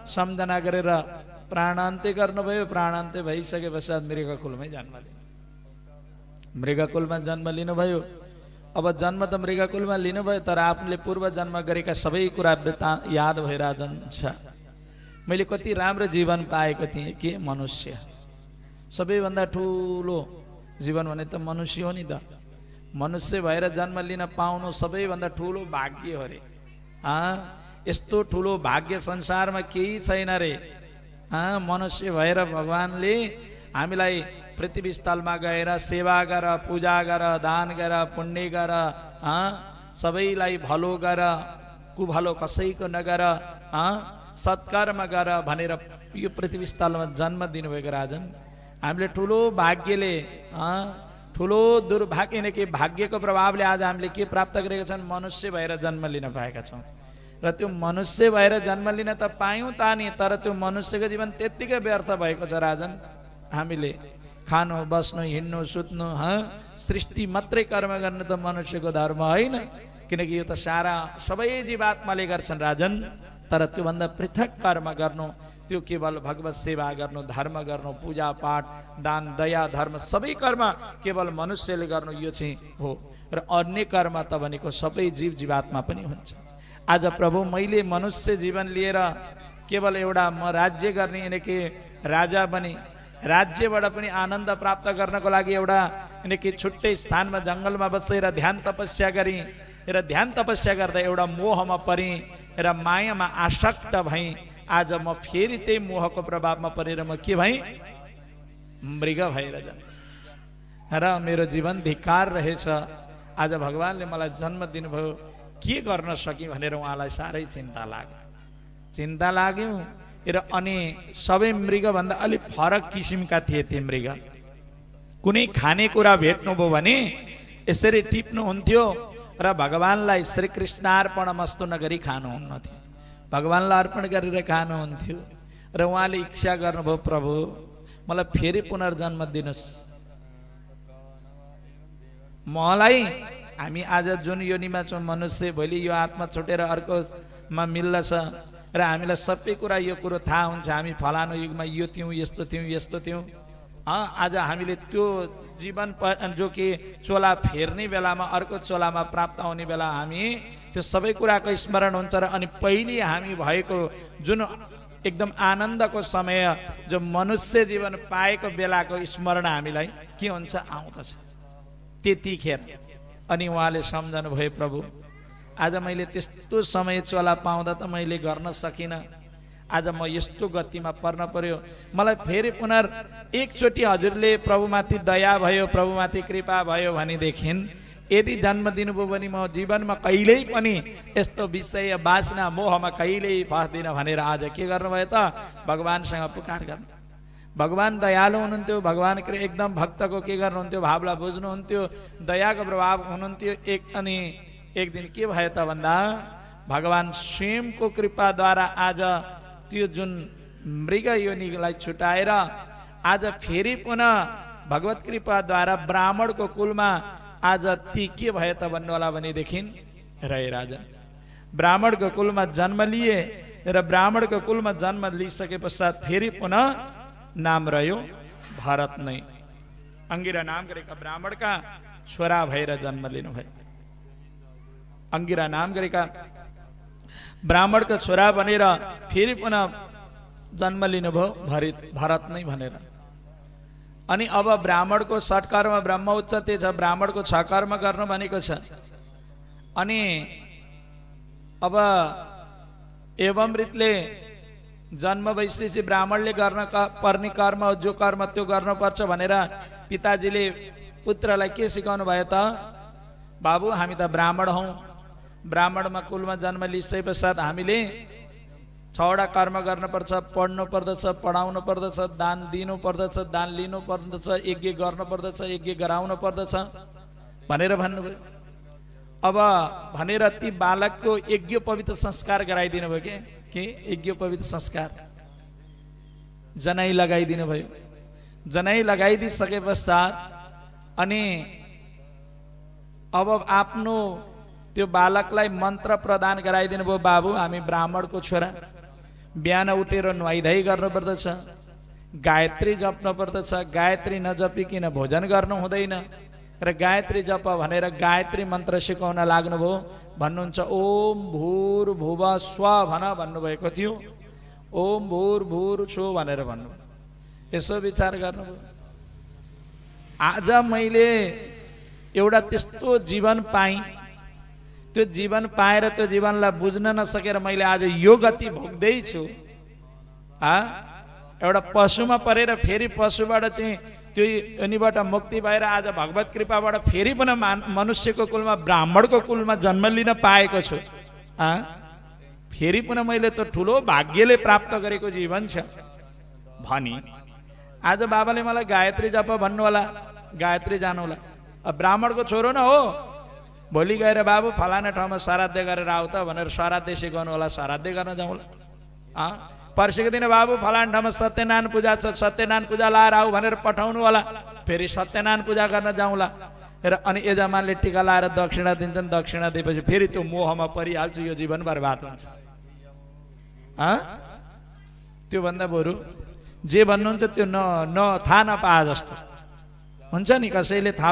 सम्झना गरेर प्राणान्त्य गर्नुभयो। प्राणान्त्य भइसके पश्चात मृग कुलमै जन्म लिनु। मृग कुलमा जन्म लिनुभयो। अब जन्म त मृग कुलमा लिनुभयो, तर आफूले पूर्व जन्म गरेका सबै कुरा याद भएर जान्छ। मैले कति राम्रो जीवन पाएको थिएँ के मनुष्य। सबैभन्दा ठुलो जीवन भने त मनुष्य हो नि त। मनुष्य भएर जन्म लिन पाउनु सबैभन्दा ठुलो भाग्य हो रे। यस्तो ठुलो भाग्य संसारमा केही छैन रे। मनुष्य भएर भगवानले हामीलाई पृथ्वी स्थलमा गएर सेवा गर, पूजा गर, दान गर, पुण्य गर, सबैलाई भलो गर, कुभलो कसैको नगर, सत्कर्म गर भनेर यो पृथ्वी स्थलमा जन्म दिनुभएको राजन। हामीले ठुलो भाग्यले ठुलो दुर्भाग्य नै कि भाग्यको प्रभावले आज हामीले के प्राप्त गरेका छन्? मनुष्य भएर जन्म लिन पाएका छौँ। र त्यो मनुष्य भएर जन्म लिन त पायौँ त नि, तर त्यो मनुष्यको जीवन त्यत्तिकै व्यर्थ भएको छ राजन। हामीले खानु, बस्नु, हिँड्नु, सुत्नु, सृष्टि मात्रै कर्म गर्नु त मनुष्यको धर्म होइन। किनकि यो त सारा सबै जीवात्माले गर्छन् राजन। तर त्योभन्दा पृथक कर्म गर्नु त्यो केवल भगवत सेवा गर्नु, धर्म गर्नु, पूजा पाठ, दान, दया, धर्म सबै कर्म केवल मनुष्यले गर्नु यो चाहिँ हो। र अन्य कर्म त भनेको सबै जीव जीवात्मा पनि हुन्छ। आज प्रभु मैले मनुष्य जीवन लिएर केवल एउटा म राज्य गर्ने यिनके राजा बनी राज्यबाट पनि आनन्द प्राप्त गर्नको लागि एउटा यिनके छुट्टै स्थानमा जङ्गलमा बसेर ध्यान तपस्या गरी र ध्यान तपस्या गर्दा एउटा मोहमा परि र मायामा आसक्त भई आज म फेरि त्यही मोहको प्रभावमा परेर म के भई मृग भएर जान र मेरो जीवन धिक्कार रहेछ। आज भगवानले मलाई जन्म दिनुभयो, के गर्न सकि भनेर उहाँलाई साह्रै चिन्ता लाग्यो। र अनि सबै मृगभन्दा अलिक फरक किसिमका थिए ती मृग। कुनै खानेकुरा भेट्नुभयो भने यसरी टिप्नुहुन्थ्यो र भगवानलाई श्रीकृष्ण अर्पण मस्तु नगरी खानुहुन्न थियो, भगवानलाई अर्पण गरेर खानुहुन्थ्यो। र उहाँले इच्छा गर्नुभयो, प्रभु मलाई फेरि पुनर्जन्म दिनुहोस्, मलाई हामी आज जुन योनिमा छौँ मनुष्य, भोलि यो आत्मा छुटेर अर्कोमा मिल्दछ र हामीलाई सबै कुरा यो कुरो थाहा हुन्छ, हामी फलानु युगमा यो थियौँ, यस्तो थियौँ। आज हामीले त्यो जीवन जो कि चोला फेर्ने बेलामा अर्को चोलामा प्राप्त हुने बेला हामी त्यो सबै कुराको स्मरण हुन्छ। र अनि पहिले हामी भएको जुन एकदम आनन्दको समय जो मनुष्य जीवन पाएको बेलाको स्मरण हामीलाई के हुन्छ, आउँदछ त्यतिखेर। अनि उहाँले सम्झनु भयो, प्रभु आज मैले त्यस्तो समय चोला पाउँदा त मैले गर्न सकिनँ, आज म यस्तो गतिमा पर्न पर्यो, मलाई फेरि एकचोटि हजुरले प्रभुमाथि दया भयो, प्रभुमाथि कृपा भयो भनेदेखि यदि जन्म दिनुभयो भने म जीवनमा कहिल्यै पनि यस्तो विषय वासना मोहमा कहिल्यै फस्दिनँ भनेर आज के गर्नुभयो त, भगवानसँग पुकार गर्नु। भगवान दयालु हुनुहुन्थ्यो, भगवान एकदम भक्तको के गर्नुहुन्थ्यो भावलाई बुझ्नुहुन्थ्यो, दयाको प्रभाव हुनुहुन्थ्यो। अनि एक दिन के भयो त भन्दा भगवान स्वयंको कृपाद्वारा आज त्यो जुन मृग योनिलाई छुटाएर आज फेरि पुनः भगवत कृपाद्वारा ब्राह्मणको कुलमा आज ती के भयो त भन्नु होला भनेदेखि रहे राजन ब्राह्मणको कुलमा जन्म लिए र ब्राह्मणको कुलमा जन्म लिइसके पश्चात फेरि पुनः नाम रह्यो भरत नै। अंगिरा नाम गरेका ब्राह्मणका छोरा भएर जन्म लिनुभयो। अंगिरा नाम गरेका ब्राह्मणका छोरा बनेर फेरि पुनः जन्म लिनुभयो भरत नै भनेर। अनि अब ब्राह्मणको षट्कर्म ब्रह्म उच्चते छ, ब्राह्मणको छ कर्म गर्नु भनेको छ। अनि अब एवं रीतले जन्म भइसकेपछि ब्राह्मणले गर्न पर्ने कर्म जो कर्म त्यो गर्नुपर्छ भनेर पिताजीले पुत्रलाई के सिकाउनु भयो त, बाबु हामी त ब्राह्मण हौँ, ब्राह्मणमा कुलमा जन्म लिइसके पश्चात हामीले 6वटा कर्म गर्नुपर्छ, पढ्नु पर्दछ, पढाउनु पर्दछ, दान दिनु पर्दछ, दान लिनु पर्दछ, यज्ञ गर्नु पर्दछ, यज्ञ गराउनु पर्दछ भनेर भन्नुभयो। अब भनेर ती बालकको यज्ञ पवित्र संस्कार गराइदिनु भयो के यज्ञ पवित्र संस्कार जनै लगाइदिनु भयो। जनै लगाइदिसके पश्चात अनि अब आफ्नो त्यो बालकलाई मन्त्र प्रदान गराइदिनु भयो, बाबु हामी ब्राह्मणको छोरा, बिहान उठेर नुहाइधुवाइ गर्नुपर्दछ, गायत्री जप्नु पर्दछ, गायत्री नजपिकन भोजन गर्नु हुँदैन र गायत्री जप भनेर गायत्री मन्त्र सिकाउन लाग्नुभयो। भन्नुहुन्छ ओम भूर भुव स्व भन भन्नुभएको थियो, ओम भूर भूर छु भनेर भन्नुभयो। यसो विचार गर्नुभयो, आज मैले एउटा त्यस्तो जीवन पाएँ, त्यो जीवन पाएर त्यो जीवनलाई बुझ्न नसकेर मैले आज यो गति भोग्दैछु। एउटा पशुमा परेर फेरि पशुबाट चाहिँ त्यो यनिबाट मुक्ति भएर आज भगवत कृपाबाट फेरि पनि मनुष्यको कुलमा ब्राह्मणको कुलमा जन्म लिन पाएको छु। फेरि पनि मैले त ठुलो भाग्यले प्राप्त गरेको जीवन छ भनी आज बाबाले मलाई गायत्री जप भन्नु होला, गायत्री जानु होला। ब्राह्मणको छोरो न हो, भोलि गएर बाबु फलाना ठाउँमा श्राद्ध गरेर आऊ त भनेर श्राद्ध सिकाउनु होला, श्राद्ध गर्न जाउँला। पर्सिको दिन बाबु फलाना ठाउँमा सत्यनारायण पूजा छ, सत्यनारायण पूजा लाएर आऊ भनेर पठाउनु होला, फेरि सत्यनारायण पूजा गर्न जाउँला। र अनि यजमानले टीका लाएर दक्षिणा दिन्छन्, दक्षिणा दिएपछि फेरि त्यो मोहमा परिहाल्छु, यो जीवन बर्बाद हुन्छ। त्यो भन्दा बरु जे भन्नुहुन्छ त्यो थाहा नपाए जस्तो हुन्छ नि। कसैले थाहा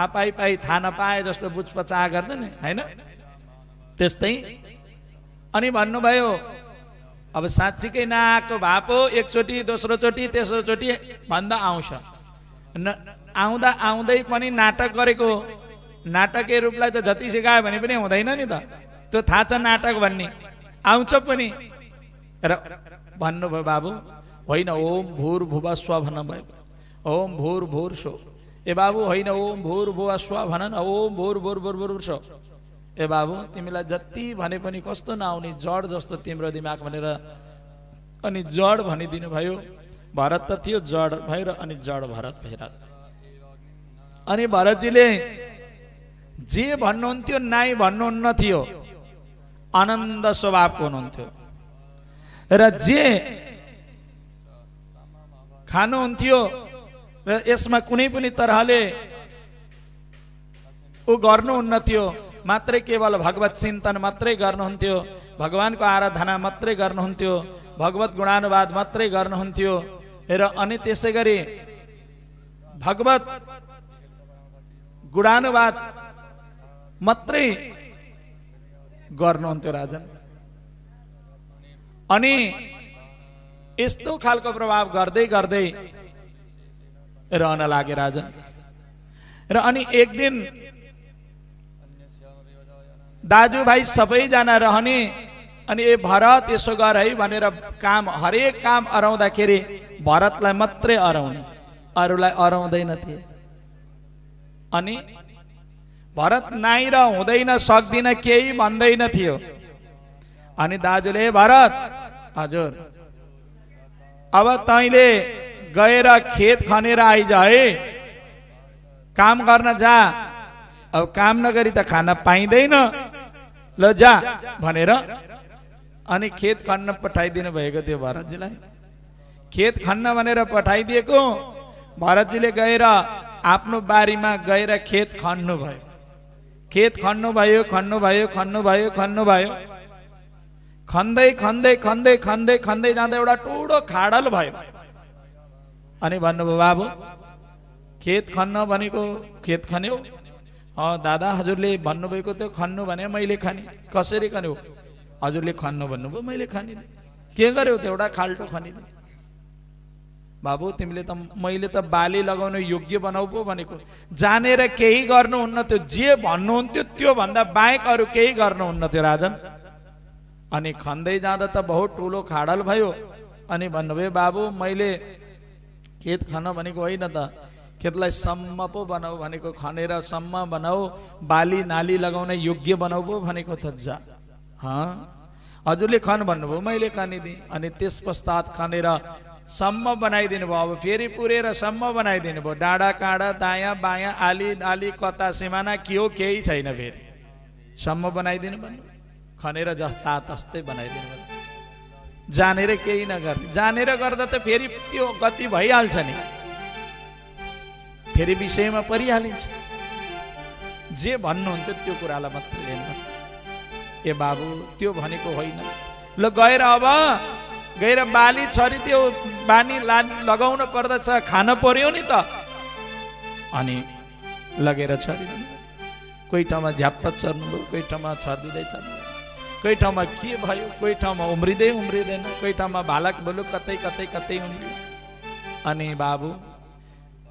पाई थाहा नपाए जस्तो बुझपचा गर्दैन हैन, त्यस्तै। अनि भन्नुभयो अब साँच्चीकै नआएको भए पो एकचोटि दोस्रो चोटि तेस्रो चोटि भन्दा आउँछ। आउँदा आउँदै पनि नाटक गरेको, नाटकीय रूपलाई त जति सिकायो भने पनि हुँदैन नि त, त्यो थाहा छ नाटक भन्ने, आउँछ पनि। र भन्नुभयो बाबु होइन ओम भूर भुवा स्व भन्नुभयो, ओम भूर भूर स्व। ए बाबु होइन ओम भूर भुवा स्व भन न, ओम भूर भूर भूर भूर स्व। ए बाबु तिमीलाई जति भने पनि कस्तो नआउने, जड जस्तो तिम्रो दिमाग भनेर अनि जड भनिदिनु भयो। भरत त थियो जड भएर, अनि जड भरत भइरहेछ। अनि भरतजीले जे भन्नुहुन्थ्यो नाइ भन्नुहुन्न थियो, आनन्द स्वभावको हुनुहुन्थ्यो। र जे खानुहुन्थ्यो र यसमा कुनै पनि तरहले ऊ गर्नुहुन्न थियो, मात्रै केवल भगवत चिन्तन मात्रै गर्नुहुन्थ्यो, भगवानको आराधना मात्रै गर्नुहुन्थ्यो, भगवत गुणानुवाद मात्रै गर्नुहुन्थ्यो। र अनि त्यसै गरी भगवत गुणानुवाद मात्रै गर्नुहुन्थ्यो राजन। अनि यस्तो खालको प्रभाव गर्दै गर्दै रहन लागे राजन। र अनि एक दिन दाजुभाइ सबैजना रहने, अनि ए भरत यसो गर है भनेर काम, हरेक काम अराउँदाखेरि भरतलाई मात्रै अराउने, अरूलाई अराउँदैन थिए। अनि भरत नाइ र हुँदैन सक्दिन केही भन्दैन थियो। अनि दाजुले भरत हजुर अब तैँले गएर खेत खनेर आइज है, काम गर्न जा, अब काम नगरी त खाना पाइँदैन, ल जा भनेर अनि खेत खन्न पठाइदिनु भएको थियो भरतजीलाई। खेत खन्न भनेर पठाइदिएको, भरतजीले गएर आफ्नो बारीमा गएर खेत खन्नु भयो। खेत खन्नुभयो खन्नुभयो खन्नुभयो खन्नुभयो, खन्दै खन्दै खन्दै खन्दै खन्दै जाँदा एउटा ठुलो खाडल भयो। अनि भन्नुभयो बाबु खेत खन्न भनेको खेत खन्यो? दादा हजुरले भन्नुभएको त्यो खन्नु भने मैले खने। कसरी खन्यो? हजुरले खन्नु भन्नुभयो, मैले खनिदिएँ। के गर्यो? त्यो एउटा खाल्टो खनिदिएँ। बाबु तिमीले त, मैले त बाली लगाउन योग्य बनाऊ पो भनेको, जानेर केही गर्नुहुन्न थियो, जे भन्नुहुन्थ्यो त्यो भन्दा बाहेक अरू केही गर्नुहुन्न थियो राजन। अनि खन्दै जाँदा त बहुत ठुलो खाडल भयो। अनि भन्नुभयो बाबु मैले खेत खन भनेको होइन त, खेतलाई सम्म पो बनाऊ भनेको, खनेर सम्म बनाऊ, बाली नाली लगाउन योग्य बनाऊ पो भनेको त जा। हजुरले खन भन्नुभयो, मैले खनिदिएँ। अनि त्यस पश्चात खनेर सम्म बनाइदिनु भयो। अब फेरि पुरेर सम्म बनाइदिनु भयो, डाँडा काँडा दायाँ बायाँ आली नाली कता सिमाना के हो केही छैन, फेरि सम्म बनाइदिनु भन्नु, खनेर जस्ता तस्तै बनाइदिनु भन्नु। जानेर केही नगर्ने, जानेर गर्दा त फेरि त्यो गति भइहाल्छ नि, फेरि विषयमा परिहालिन्छ। जे भन्नुहुन्थ्यो त्यो कुरालाई मात्रै हेर्नु। ए बाबु त्यो भनेको होइन, ल गएर अब गएर बाली छरी त्यो बानी लगाउन पर्दछ, खान पर्यो नि त। अनि लगेर छरिदिनु। कोही ठाउँमा झ्याप्प चर्नुभयो, कोही ठाउँमा छरिदिँदै छर्नुभयो, कोही ठाउँमा के भयो, कोही ठाउँमा उम्रिँदै उम्रिँदैन, कोही ठाउँमा भालक भुलुक कतै कतै कतै उम्रियो। अनि बाबु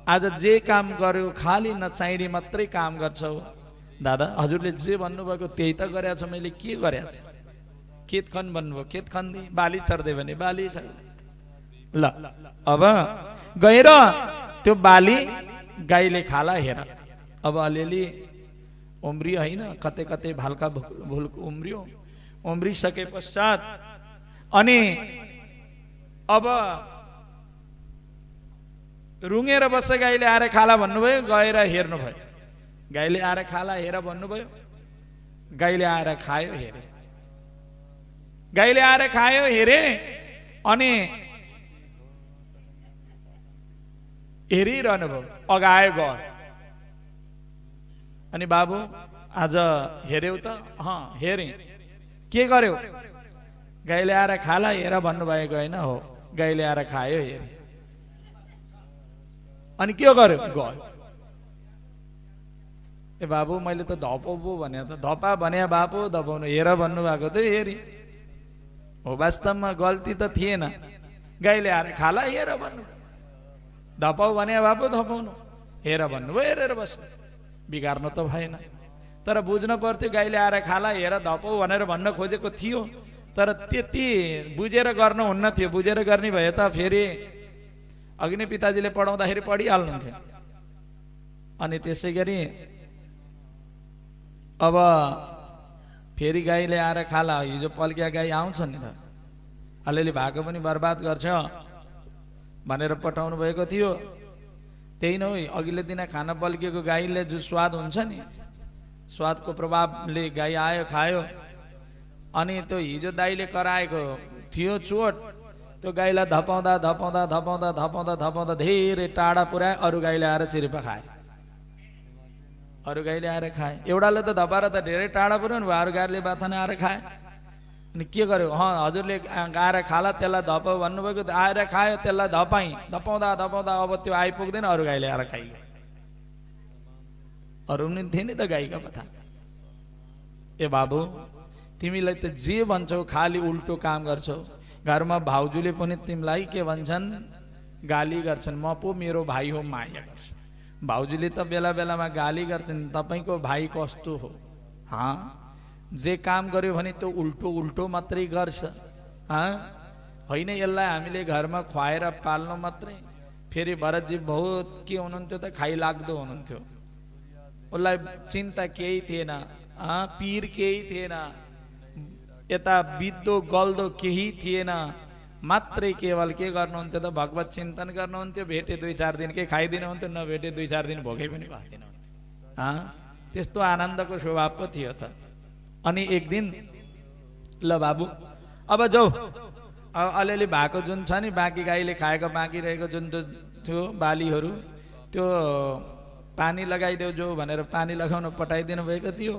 आज जे काम गर्यो खाली नचाहिने मात्रै काम गर्छौ। दादा हजुरले जे भन्नुभएको त्यही त गरेछ, मैले के गरेछ? खेत खन भन्नुभयो, खेत खन्दी, बाली चर्दै भने बाली चर्दै। ल अब गएर त्यो बाली गाईले खाला हेर। अब अलिअलि उम्रियो होइन, कतै कतै भालका भुल्क उम्रियो। उम्रिसके पश्चात अनि अब रुँगेर बस्छ, गाईले आएर खाला भन्नुभयो, गएर हेर्नुभयो। गाईले आएर खाला हेर भन्नुभयो, गाईले आएर खायो हेरे, गाईले आएर खायो हेरे। अनि हेरिरहनु भयो, अगायो गयो। अनि बाबु आज हेर्यौ त? हेरे। के गर्यो? गाईले आएर खाला हेर भन्नुभएको होइन हो, गाईले आएर खायो हेरे अनि के गर्यो गयो। ए बाबु मैले त धपो पो भने त धपा भने बाबु धपाउनु हेर भन्नुभएको त हेरी हो, वास्तवमा गल्ती त थिएन, गाईले आएर खाला हेर भन्नु, धपाउ भने बाबु धपाउनु, हेर भन्नुभयो हेरेर बस्नु, बिगार्नु त भएन। तर बुझ्न पर्थ्यो गाईले आएर खाला हेर धपाउ भनेर भन्न खोजेको थियो, तर त्यति बुझेर गर्न हुन्न थियो। बुझेर गर्ने भए त फेरि अघि नै पिताजीले पढाउँदाखेरि पढिहाल्नुहुन्थ्यो। अनि त्यसै गरी अब फेरि गाईले आएर खाला, हिजो पल्किया गाई आउँछ नि त, अलिअलि भएको पनि बर्बाद गर्छ भनेर पठाउनु भएको थियो। त्यही नै अघिल्लो दिन खाना पल्किएको गाईले जो स्वाद हुन्छ नि, स्वादको प्रभावले गाई आयो खायो। अनि त्यो हिजो दाइले कराएको थियो चोट, त्यो गाईलाई धपाउँदा धपाउँदा धपाउँदा धपाउँदा धपाउँदा धेरै टाढा पुर्याए, अरू गाईले आएर चिरिपा खाए, अरू गाईले आएर खाए। एउटाले त धपाएर त धेरै टाढा पुर्याउनु भयो, अरू गाईले बाथाने आएर खाए। अनि के गर्यो, हजुरले आएर खाला त्यसलाई धपाउ भन्नुभएको, आएर खायो त्यसलाई धपाई, धपाउँदा धपाउँदा अब त्यो आइपुग्दैन, अरू गाईले आएर खाइयो। अरू पनि थिए नि त गाईका पथा। ए बाबु तिमीलाई त जे भन्छौ खाली उल्टो काम गर्छौ। घरमा भाउजूले पनि तिमीलाई के भन्छन्, गाली गर्छन्, म पो मेरो भाइ हो माया गर्छु। भाउजूले त बेला बेलामा गाली गर्छन्, तपाईको भाइ कस्तो हो, जे काम गर्यो भने त्यो उल्टो उल्टो मात्रै गर्छ। होइन यसलाई हामीले घरमा खुवाएर पाल्नु मात्रै। फेरि भरतजी बहुत के हुनुहुन्थ्यो त, खाइलाग्दो हुनुहुन्थ्यो, उसलाई चिन्ता केही थिएन, पीर केही थिएन, यता बित्दो गल्दो केही थिएन, मात्रै केवल के गर्नुहुन्थ्यो त भगवत चिन्तन गर्नुहुन्थ्यो। भेटे 2-4 दिनकै खाइदिनुहुन्थ्यो, नभेटे 2-4 दिन भोकै पनि भाँदिनुहुन्थ्यो। त्यस्तो आनन्दको स्वभाव पो थियो त। अनि एक दिन ल बाबु अब जाऊ, अब अलिअलि भएको जुन छ नि बाँकी गाईले खाएको बाँकी रहेको जुन थियो बालीहरू, त्यो पानी लगाइदेऊ जो भनेर पानी लगाउन पठाइदिनु भएको थियो।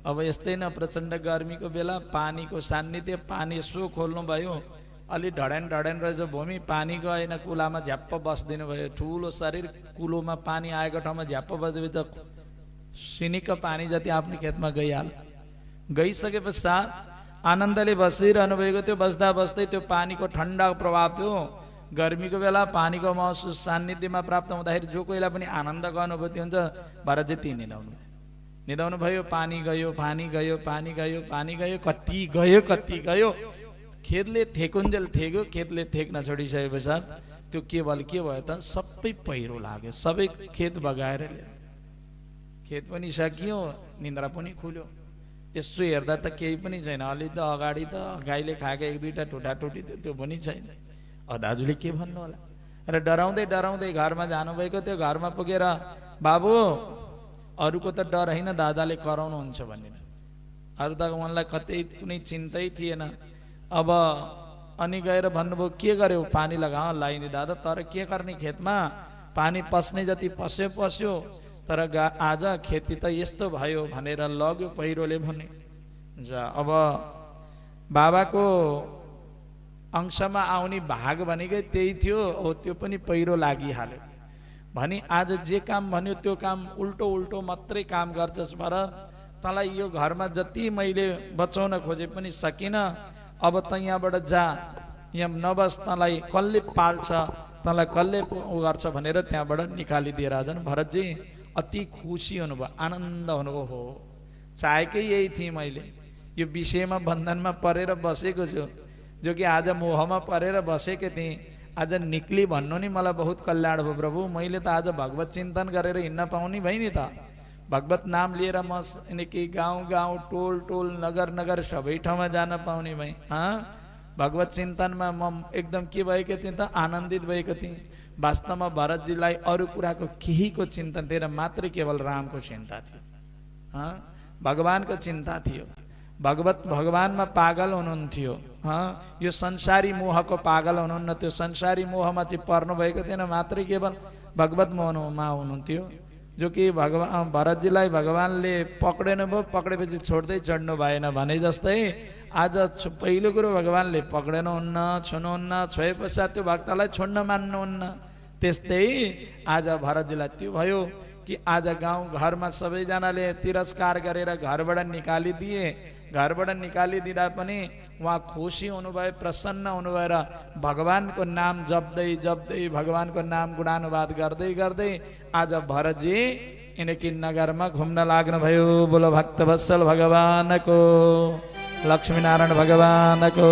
अब यस्तै न प्रचण्ड गर्मीको बेला पानीको सान्निध्य, पानी यसो खोल्नु भयो, अलि ढडेन ढडेन रहेछ भूमि, पानी गएन, कुलामा झ्याप्प बस्दिनु भयो। ठुलो शरीर कुलोमा पानी आएको ठाउँमा झ्याप्प बस्दियो त सिनिक पानी जति आफ्नो खेतमा गइहाल्यो। गइसके पश्चात आनन्दले बसिरहनु भएको थियो। बस्दा बस्दै त्यो पानीको ठन्डा प्रभाव थियो, गर्मीको बेला पानीको महसुस सान्निध्यमा प्राप्त हुँदाखेरि जो कोहीलाई पनि आनन्दको अनुभूति हुन्छ। भरतजी ती निदाउनु भयो, पानी गयो पानी गयो पानी गयो पानी गयो, कति गयो कति गयो, खेतले थेकुन्जेल थेग्यो। खेतले थेक्न छोडिसके पश्चात त्यो केवल के भयो त, सबै पहिरो लाग्यो, सबै खेत बगाएर ल्यायो। खेत पनि सकियो, निन्द्रा पनि खुल्यो। यसो हेर्दा त केही पनि छैन, अलि त अगाडि त गाईले खाएको 1-2टा टुटाटुटी थियो, त्यो पनि छैन। दाजुले के भन्नु होला र डराउँदै डराउँदै घरमा जानुभएको थियो। घरमा पुगेर बाबु अरूको त डर होइन, दादाले कराउनुहुन्छ भनेर, अरू त उनलाई कतै कुनै चिन्तै थिएन। अब अनि गएर भन्नुभयो के गर्यो, पानी लगा, लगाइदिए दादा, तर के गर्ने, खेतमा पानी पस्ने जति पस्यो पस्यो, तर आज खेती त यस्तो भयो भनेर लग्यो पहिरोले भने। अब बाबाको अंशमा आउने भाग भनेकै त्यही थियो, हो त्यो पनि पहिरो लागिहाल्यो। भनी आज जे काम भन्यो त्यो काम उल्टो उल्टो मात्रै काम गर्छस् भरत, तँलाई यो घरमा जति मैले बचाउन खोजे पनि सकिनँ। अब त यहाँबाट जा, यहाँ नबस, तँलाई कसले पाल्छ, तँलाई कसले उ गर्छ भनेर त्यहाँबाट निकालिदिए राजन। भरतजी अति खुसी हुनुभयो, आनन्द हुनुभयो। हो चाहेकै यही थिएँ मैले, यो विषयमा बन्धनमा परेर बसेको छु, जो कि आज मोहमा परेर बसेको थिएँ, आज निक्ली भन्नु नि मलाई बहुत कल्याण भयो प्रभु। मैले त आज भगवत चिन्तन गरेर हिँड्न पाउने भएँ नि त, भगवत नाम लिएर म कि गाउँ गाउँ टोल टोल नगर नगर सबै ठाउँमा जान पाउने भएँ। भगवत चिन्तनमा म एकदम के भएको थिएँ त, आनन्दित भएको थिएँ। वास्तवमा भरतजीलाई अरू कुराको केहीको चिन्तन थिएन, मात्रै केवल रामको चिन्ता थियो, भगवानको चिन्ता थियो। भगवानमा पागल हुनुहुन्थ्यो। यो संसारी मोहको पागल हुनुहुन्न, त्यो संसारी मोहमा चाहिँ पर्नु भएको थिएन, मात्रै केवल भगवत मोहमा हुनुहुन्थ्यो। जो कि भरतजीलाई भगवानले पक्रेनु भयो, पक्रेपछि छोड्दै चढ्नु भएन भने जस्तै आज पहिलो कुरो भगवानले पक्रेनुहुन्न छुनुहुन्न छोए पश्चात त्यो भक्तलाई छोड्न मान्नुहुन्न। त्यस्तै आज भरतजीलाई त्यो भयो कि आज गाउँ घरमा सबैजनाले तिरस्कार गरेर घरबाट निकालिदिए। घरबाट निकालिदिँदा पनि उहाँ खुसी हुनुभयो, प्रसन्न हुनुभयो र भगवानको नाम जप्दै जप्दै भगवानको नाम गुणानुवाद गर्दै गर्दै आज भरतजी यिनकी नगरमा घुम्न लाग्नुभयो। बोलो भक्तवत्सल भगवानको, लक्ष्मीनारायण भगवानको।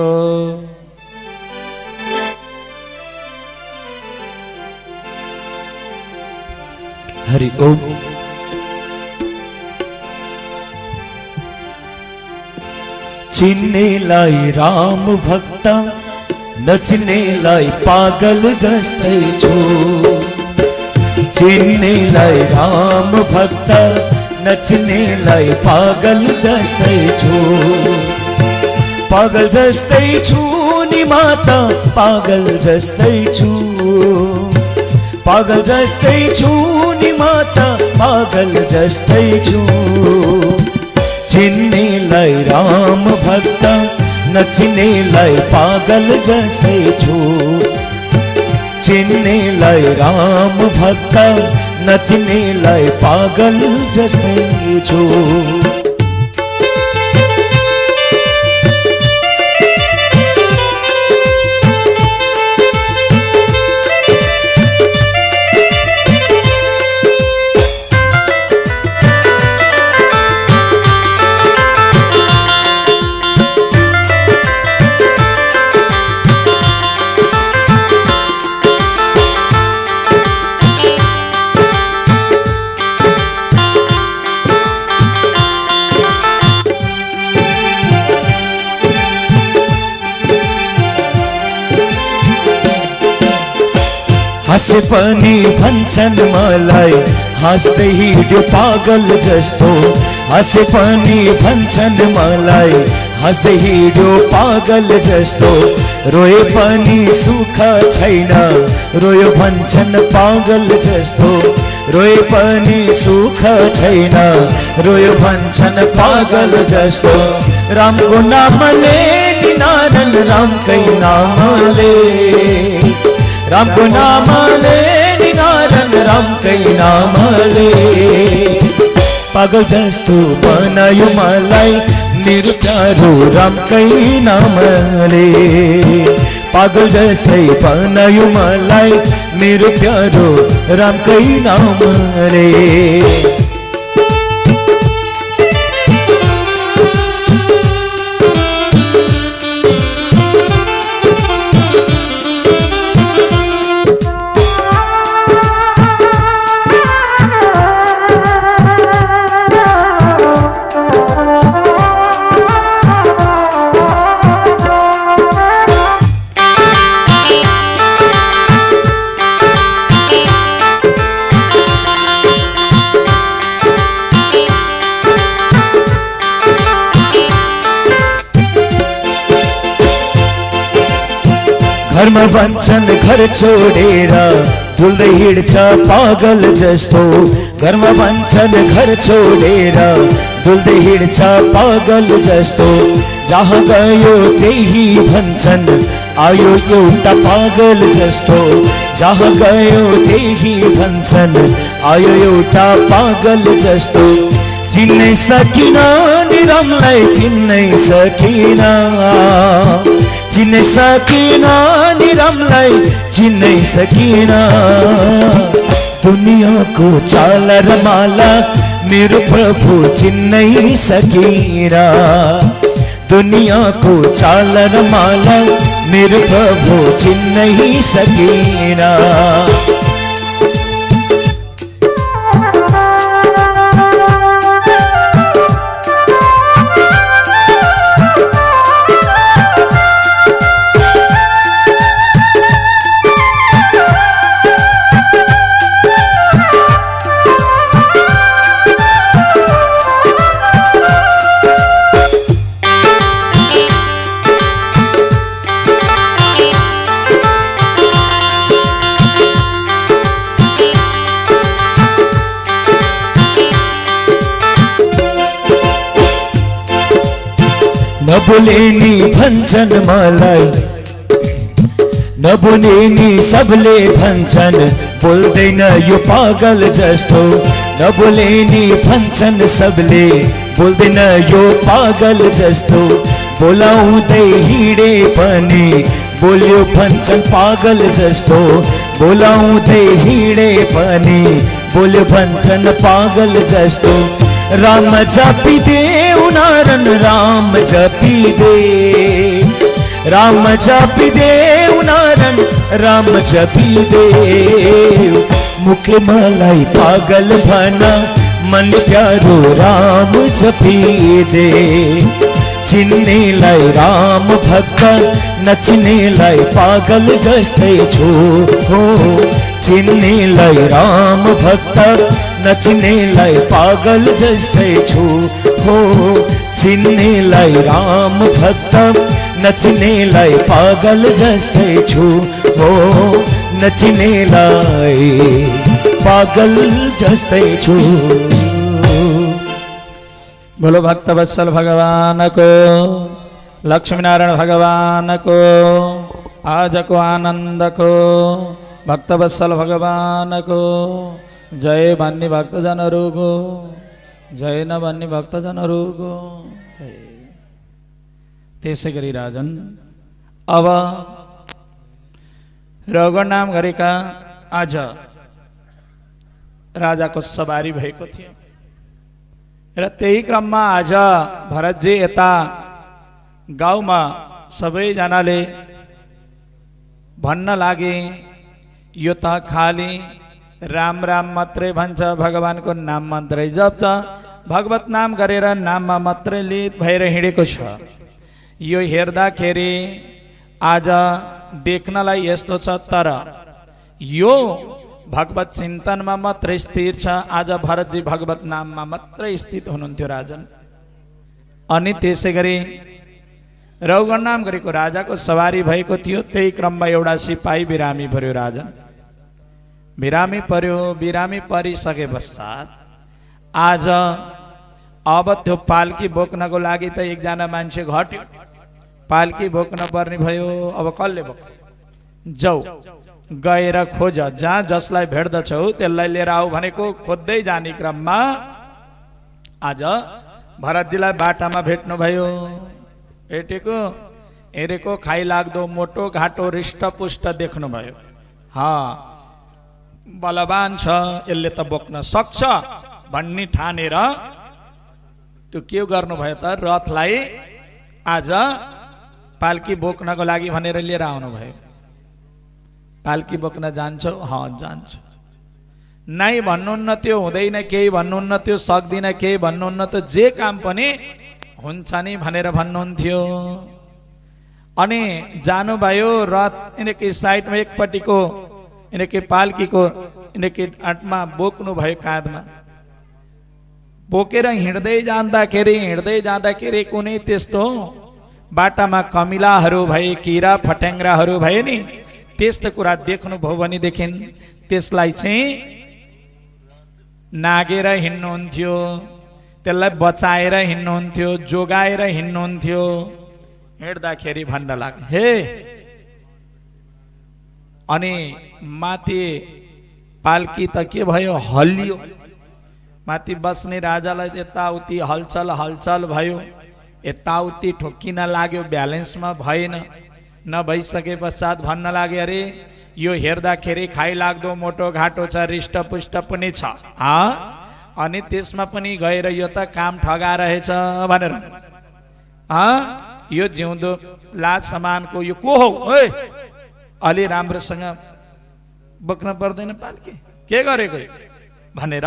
हरि ओम। चिन्नेलाई राम भक्त, नचिन्नेलाई पागल जस्तै छु। चिन्नेलाई राम भक्त, नचिन्नेलाई पागल जस्तै छु। पागल जस्तै छु नि माता, पागल जस्तै छु। पागल जस्तै छु नि माता, पागल जस्तै छु। चिन्नेलाई राम भक्त, नचिन्नेलाई पागल जस्तै छु। चिन्नेलाई राम भक्त, नचिन्नेलाई पागल जस्तै छु। हाँसे पनि भन्छन् मलाई, हाँस्दै हिँड्यो पागल जस्तो। हाँसे पनि भन्छन् मलाई, हाँस्दै हिँड्यो पागल जस्तो। रोए पनि सुख छैन, रोयो भन्छन् पागल जस्तो। रोए पनि सुख छैन, रोयो भन्छन् पागल जस्तो। रामको नामले निनादन, रामकै नामले। रामको नामले निनादन, रामकै नामले। पागल जस्तो बनायो मलाई मेरो प्यारो रामकै नामले। पागल जस्तै बनायो मलाई मेरो प्यारो रामकै नामले। घरमा भन्छन् घर छोडेर डुल्दै हिँड्छ पागल जस्तो। घरमा भन्छन् घर छोडेर डुल्दै हिँड्छ पागल जस्तो। जहाँ गयो त्यही भन्छन् आयो एउटा पागल जस्तो। जहाँ गयो त्यही भन्छन् आयो एउटा पागल जस्तो। चिन्नै सकिन नि रामलाई, चिन्नै सकिन। चिन्नै सकिन नि रामलाई, चिन्नै सकिन। दुनियाँको चाल र माला मेरो प्रभु चिन्नै सकिन। दुनियाँको चाल र माला मेरो प्रभु चिन्नै सकिन। नबोले नि भन्छन् मलाई, नबोले नि सबले भन्छन् बोल्दैन यो पागल जस्तो, नबोले नि भन्छन् सबले बोल्दैन यो पागल जस्तो, बोलाउँदै हिँडे पनि बोल्यो भन्छन् पागल जस्तो, बोलाउँदै हिँडे पनि बोल्यो भन्छन् पागल जस्तो। राम जपिदेऊ नारायण राम जपिदे, राम जपिदेऊ नारायण राम जपिदेऊ, मुखले मलाई पागल भना मनले प्यारो राम जपिदे। चिन्नेलाई राम भक्त नचिन्नेलाई पागल जस्तै छु हो, चिन्नेलाई राम भक्त नचिन्नेलाई पागल जस्तै छु हो, चिन्नेलाई राम भक्त नचिन्नेलाई पागल जस्तै छु हो, नचिन्नेलाई पागल जस्तै छु। बोलो भक्त वत्सल भगवान को, लक्ष्मी नारायण भगवान को, आज को आनंद को, भक्त वत्सल भगवान को जय भन्ने भक्तजनहरू को, जय नभन्ने भक्तजनहरू को। त्यसै गरी राजन अब रगुण नाम गरेका आज राजाको सवारी भएको थियो र त्यही क्रममा आज भरतजी यता गाउँमा सबैजनाले भन्न लागे यो त खाली राम राम मात्रै भन्छ, भगवानको नाम मात्रै जप्छ, भगवत नाम गरेर नाममा मात्रै लित भएर हिँडेको छ। यो हेर्दाखेरि आज देख्नलाई यस्तो छ, तर यो भगवत चिन्तनमा मात्रै स्थिर छ। आज भरतजी भगवत नाममा मात्रै स्थित हुनुहुन्थ्यो राजन। अनि त्यसै गरी रौगण नाम गरेको राजाको सवारी भएको थियो। त्यही क्रममा एउटा सिपाही बिरामी पर्यो राजन। बिरामी पर्यो, बिरामी परिसके पश्चात आज अब त्यो पालकी बोक्नको लागि त एकजना मान्छे घट्यो, पालकी बोक्न पर्ने भयो। अब कसले बोक्छ? जाऊ गएर खोज, जहाँ जसलाई भेट्दछौ त्यसलाई लिएर आऊ भनेको खोज्दै जाने क्रममा आज भरतजीलाई बाटामा भेट्नुभयो। भेटेको हेरेको खाइलाग्दो मोटो घाटो हृष्टपुष्ट देख्नुभयो। बलवान छ, यसले त बोक्न सक्छ भन्ने ठानेर त्यो के गर्नुभयो त, रथलाई आज पालकी बोक्नको लागि भनेर लिएर आउनुभयो। पालकी बोक्न जान्छौ? जान्छु। नै भन्नुहुन्न त्यो, हुँदैन केही भन्नुहुन्न त्यो, सक्दिन केही भन्नुहुन्न त्यो, जे काम पनि हुन्छ नि भनेर भन्नुहुन्थ्यो। अनि जानुभयो। रथ यिनीकै साइडमा एकपट्टिको यिनीकै पालकीको यिनीकै आँटमा बोक्नु भयो, काँधमा बोकेर हिँड्दै जाँदाखेरि कुनै त्यस्तो बाटामा कमिलाहरू भए, किरा फट्याङ्ग्राहरू भए नि, त्यस्तो कुरा देख्नुभयो भनेदेखि त्यसलाई चाहिँ नागेर हिँड्नुहुन्थ्यो, त्यसलाई बचाएर हिँड्नुहुन्थ्यो, जोगाएर हिँड्नुहुन्थ्यो। हिँड्दाखेरि भन्न लाग्यो, हे। अनि माथि पालकी त के भयो, हल्लियो। माथि बस्ने राजालाई यताउति हलचल हलचल भयो, यताउति ठोक्किन लाग्यो, ब्यालेन्समा भएन। नभइसके पश्चात भन्न लाग्यो, अरे यो हेर्दाखेरि खाइलाग्दो मोटो घाटो छ, हृष्टपुष्ट पनि छ, अनि त्यसमा पनि गएर यो त काम ठगा रहेछ भनेर यो जिउँदो लाज समानको यो को हो? अलि राम्रोसँग बोक्न पर्दैन पालकी, के गरेको भनेर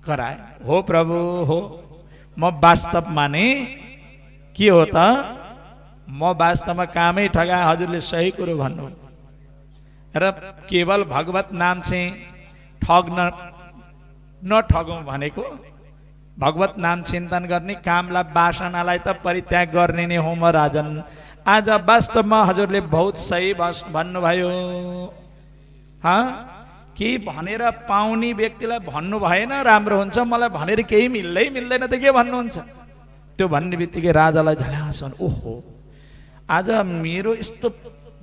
कराए। हो प्रभु हो, म वास्तवमा नै के हो त, म वास्तवमा कामै ठगाए, हजुरले सही कुरो भन्नु। र केवल भगवत नाम चाहिँ ठग्न नठगौँ भनेको, भगवत नाम चिन्तन गर्ने, कामलाई वासनालाई त परित्याग गर्ने नै हो म राजन। आज वास्तवमा हजुरले बहुत सही भन्नुभयो। के भनेर पाउने व्यक्तिलाई भन्नु भएन राम्रो हुन्छ, मलाई भनेर केही मिल्दैन त के भन्नुहुन्छ? त्यो भन्ने बित्तिकै राजालाई झल्यासन, ओहो आज मेरो यस्तो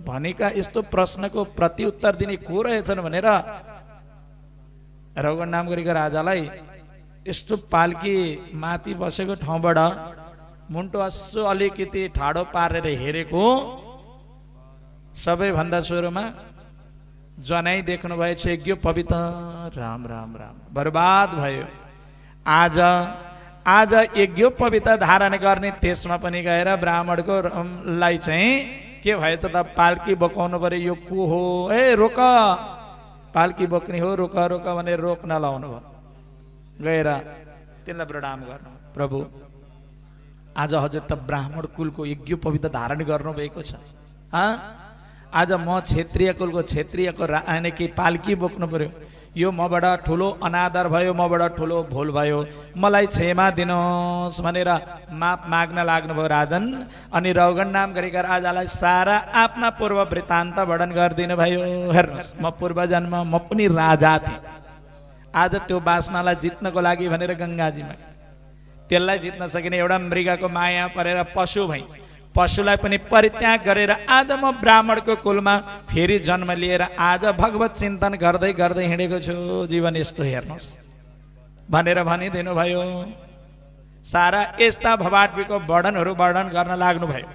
भनेका यस्तो प्रश्नको प्रत्युत्तर दिने को रहेछन् भनेर रघुगण नाम गरेका राजालाई यस्तो पाल्की माथि बसेको ठाउँबाट मुन्टो असो अलिकति ठाडो पारेर हेरेको सबैभन्दा सुरुमा जनै देख्नु भएछ यज्ञ पवित्र। राम राम राम बर्बाद भयो। आज आज यज्ञ पवित्र धारण गर्ने त्यसमा पनि गएर ब्राह्मणको लाई चाहिँ के भएछ त पाल्की बोकाउनु पर्यो। यो को हो, ए रोक, पाल्की बोक्ने हो, रोक रोक भनेर रोक्न लाउनु भयो। गएर तिनलाई प्रणाम गर्नु, प्रभु आज हजुर त ब्राह्मण कुलको यज्ञ पवित्र धारण गर्नुभएको छ, आज म क्षेत्रीय कुलको क्षेत्रीयको कि पाल्की बोक्नु पर्यो। यो मबाट ठुलो अनादर भयो, मबाट ठुलो भूल भयो, मलाई क्षमा दिनुहोस् भनेर माप माग्न लाग्नुभयो राजन। अनि रघुगण नाम गरेका राजालाई सारा आफ्ना पूर्व वृत्तान्त वर्णन गरिदिनु भयो। हेर्नुहोस्, म पूर्व जन्म म पनि राजा थिएँ। आज त्यो वासनालाई जित्नको लागि भनेर गङ्गाजीमा त्यसलाई जित्न सकिने एउटा मृगको माया परेर पशु भई, पशुलाई पनि परित्याग गरेर आज म ब्राह्मणको कुलमा फेरि जन्म लिएर आज भगवत चिन्तन गर्दै गर्दै हिँडेको छु। जीवन यस्तो हेर्नुहोस् भनेर भनिदिनु भयो। सारा यस्ता भवाटवीको वर्णनहरू वर्णन गर्न लाग्नुभयो।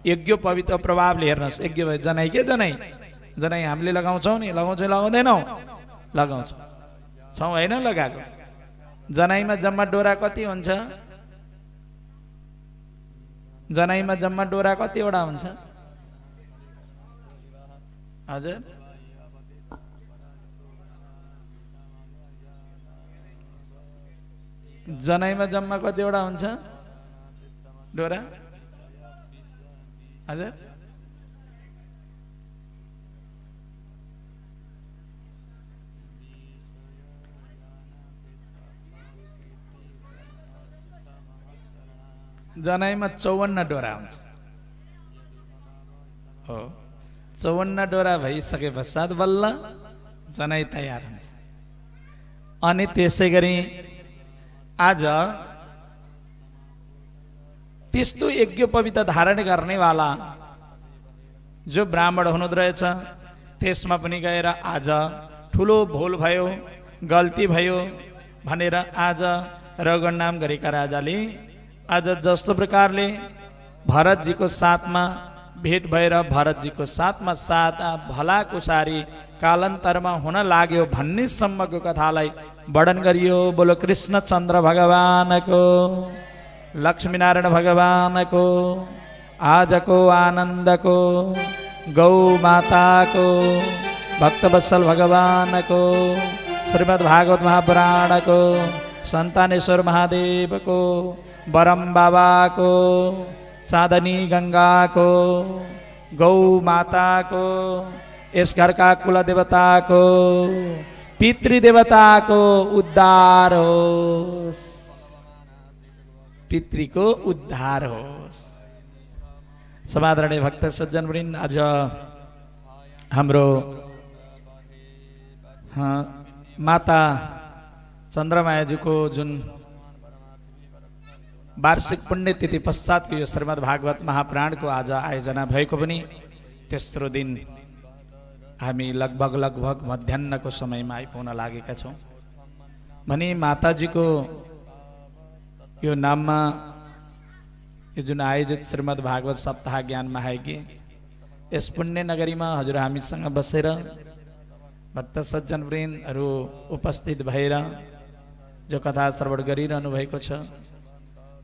यज्ञ पवित्र प्रभावले हेर्नुहोस्, यज्ञ भयो जनै के जनै, जनै हामीले लगाउँछौँ नि, लगाउँछौँ लगाउँदैनौँ, लगाउँछौँ छौँ होइन लगाएको। जनैमा जम्मा डोरा कति हुन्छ? जनैमा जम्मा डोरा कतिवटा हुन्छ हजुर? जनैमा जम्मा कतिवटा हुन्छ डोरा हजुर? जनैमा 54 डोरा हुन्छ। हो 54 डोरा भइसके पश्चात बल्ल जनै तयार हुन्छ। अनि त्यसै गरी आज त्यस्तो यज्ञ पवित्र धारण गर्नेवाला जो ब्राह्मण हुनुहुँदो रहेछ त्यसमा पनि गएर आज ठुलो भूल भयो, गल्ती भयो भनेर आज रघुगण नाम गरेका राजाले आज जस्तो प्रकारले भरतजीको साथमा भेट भएर भरतजीको साथमा साथ भला कुसारी कालान्तरमा हुन लाग्यो भन्ने सम्मको कथालाई वर्णन गरियो। बोलो कृष्णचन्द्र भगवानको, लक्ष्मीनारायण भगवानको, आजको आनन्दको, गौ माताको, भक्तवत्सल भगवानको, श्रीमद् भागवत महापुराणको, संतानेश्वर महादेवको, बरम बाबाको, चाँदनी गंगाको, गौ माताको, यस घरका कुल देवताको, पितृदेवताको उद्धार होस्, पितृको उद्धार होस्। समादरणीय भक्त सज्जन वृन्द, आज हाम्रो माता चन्द्रमायाजीको जुन वार्षिक पुण्यतिथि पश्चातको यो श्रीमद् भागवत महापुराणको आज आयोजना भएको पनि तेस्रो दिन हामी लगभग मध्याह्नको समयमा आइपुग्न लागेका छौँ। भने माताजीको यो नाममा यो जुन आयोजित श्रीमद् भागवत सप्ताह ज्ञान महायज्ञ, यस पुण्य नगरीमा हजुर हामीसँग बसेर भक्त सज्जन वृन्दहरू उपस्थित भएर जो कथा श्रवण गरिरहनु भएको छ,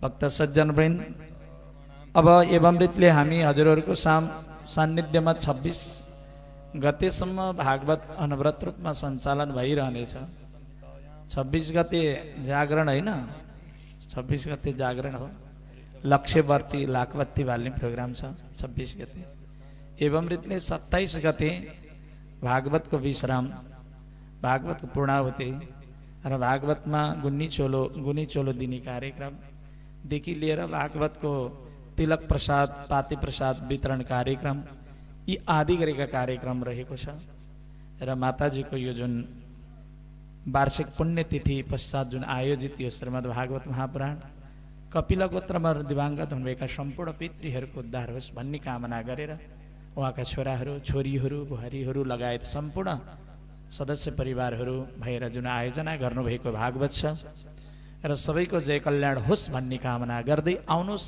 भक्त सज्जन वृन्द, अब एवमृतले हामी हजुरहरूको सान्निध्यमा 26 गतेसम्म भागवत अनवरत रूपमा सञ्चालन भइरहनेछ। 26 गते जागरण होइन, 26 गते जागरण हो, लक्ष्यवर्ती लाखवत्ती बाल्ने प्रोग्राम छ 26 गते। एवमृतले 27 गते भागवतको विश्राम, भागवतको पूर्णाहुति र भागवतमा गुन्नी चोलो दिने कार्यक्रमदेखि लिएर भागवतको तिलक प्रसाद पाती प्रसाद वितरण कार्यक्रम यी आदि गरेका कार्यक्रम रहेको छ। र माताजीको यो जुन वार्षिक पुण्यतिथि पश्चात जुन आयोजित यो श्रीमद् भागवत महापुराण कपिल गोत्रमा दिवाङ्गत हुनुभएका सम्पूर्ण पितृहरूको उद्धार होस् भन्ने कामना गरेर उहाँका छोराहरू छोरीहरू बुहारीहरू लगायत सम्पूर्ण सदस्य परिवारहरू भएर जुन आयोजना गर्नुभएको भागवत छ र सबैको जय कल्याण होस् भन्ने कामना गर्दै आउनुहोस्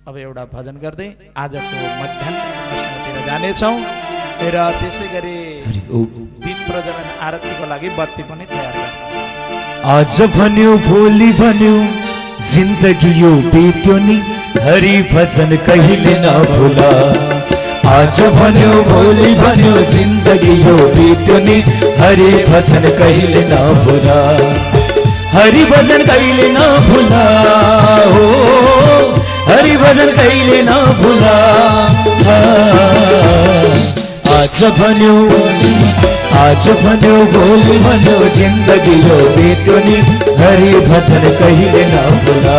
अब एउटा भजन गर्दै आजको मध्याहतिर जानेछौँ र त्यसै गरी दिन प्रज्वलन आरतीको लागि बत्ती पनि तयार गर्नु। आज भन्यो भोलि भन्यो जिन्दगी यो बित्यो नि हरि भजन कहिले नभुला। आज भन्यो भोलि भन्यो जिन्दगी यो बित्यो नि हरि भजन कहिले नभुला। हरि भजन कहिले नभुला हो हरि भजन कहिले नभुला। आज भन्यो भोलि भन्यो जिन्दगी यो बित्यो नि हरि भजन कहिले नभुला।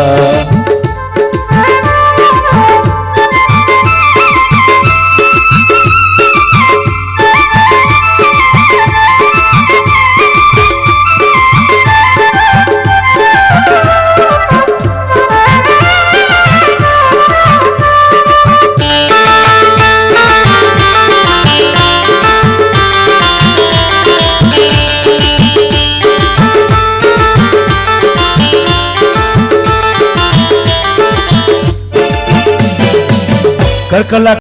करकला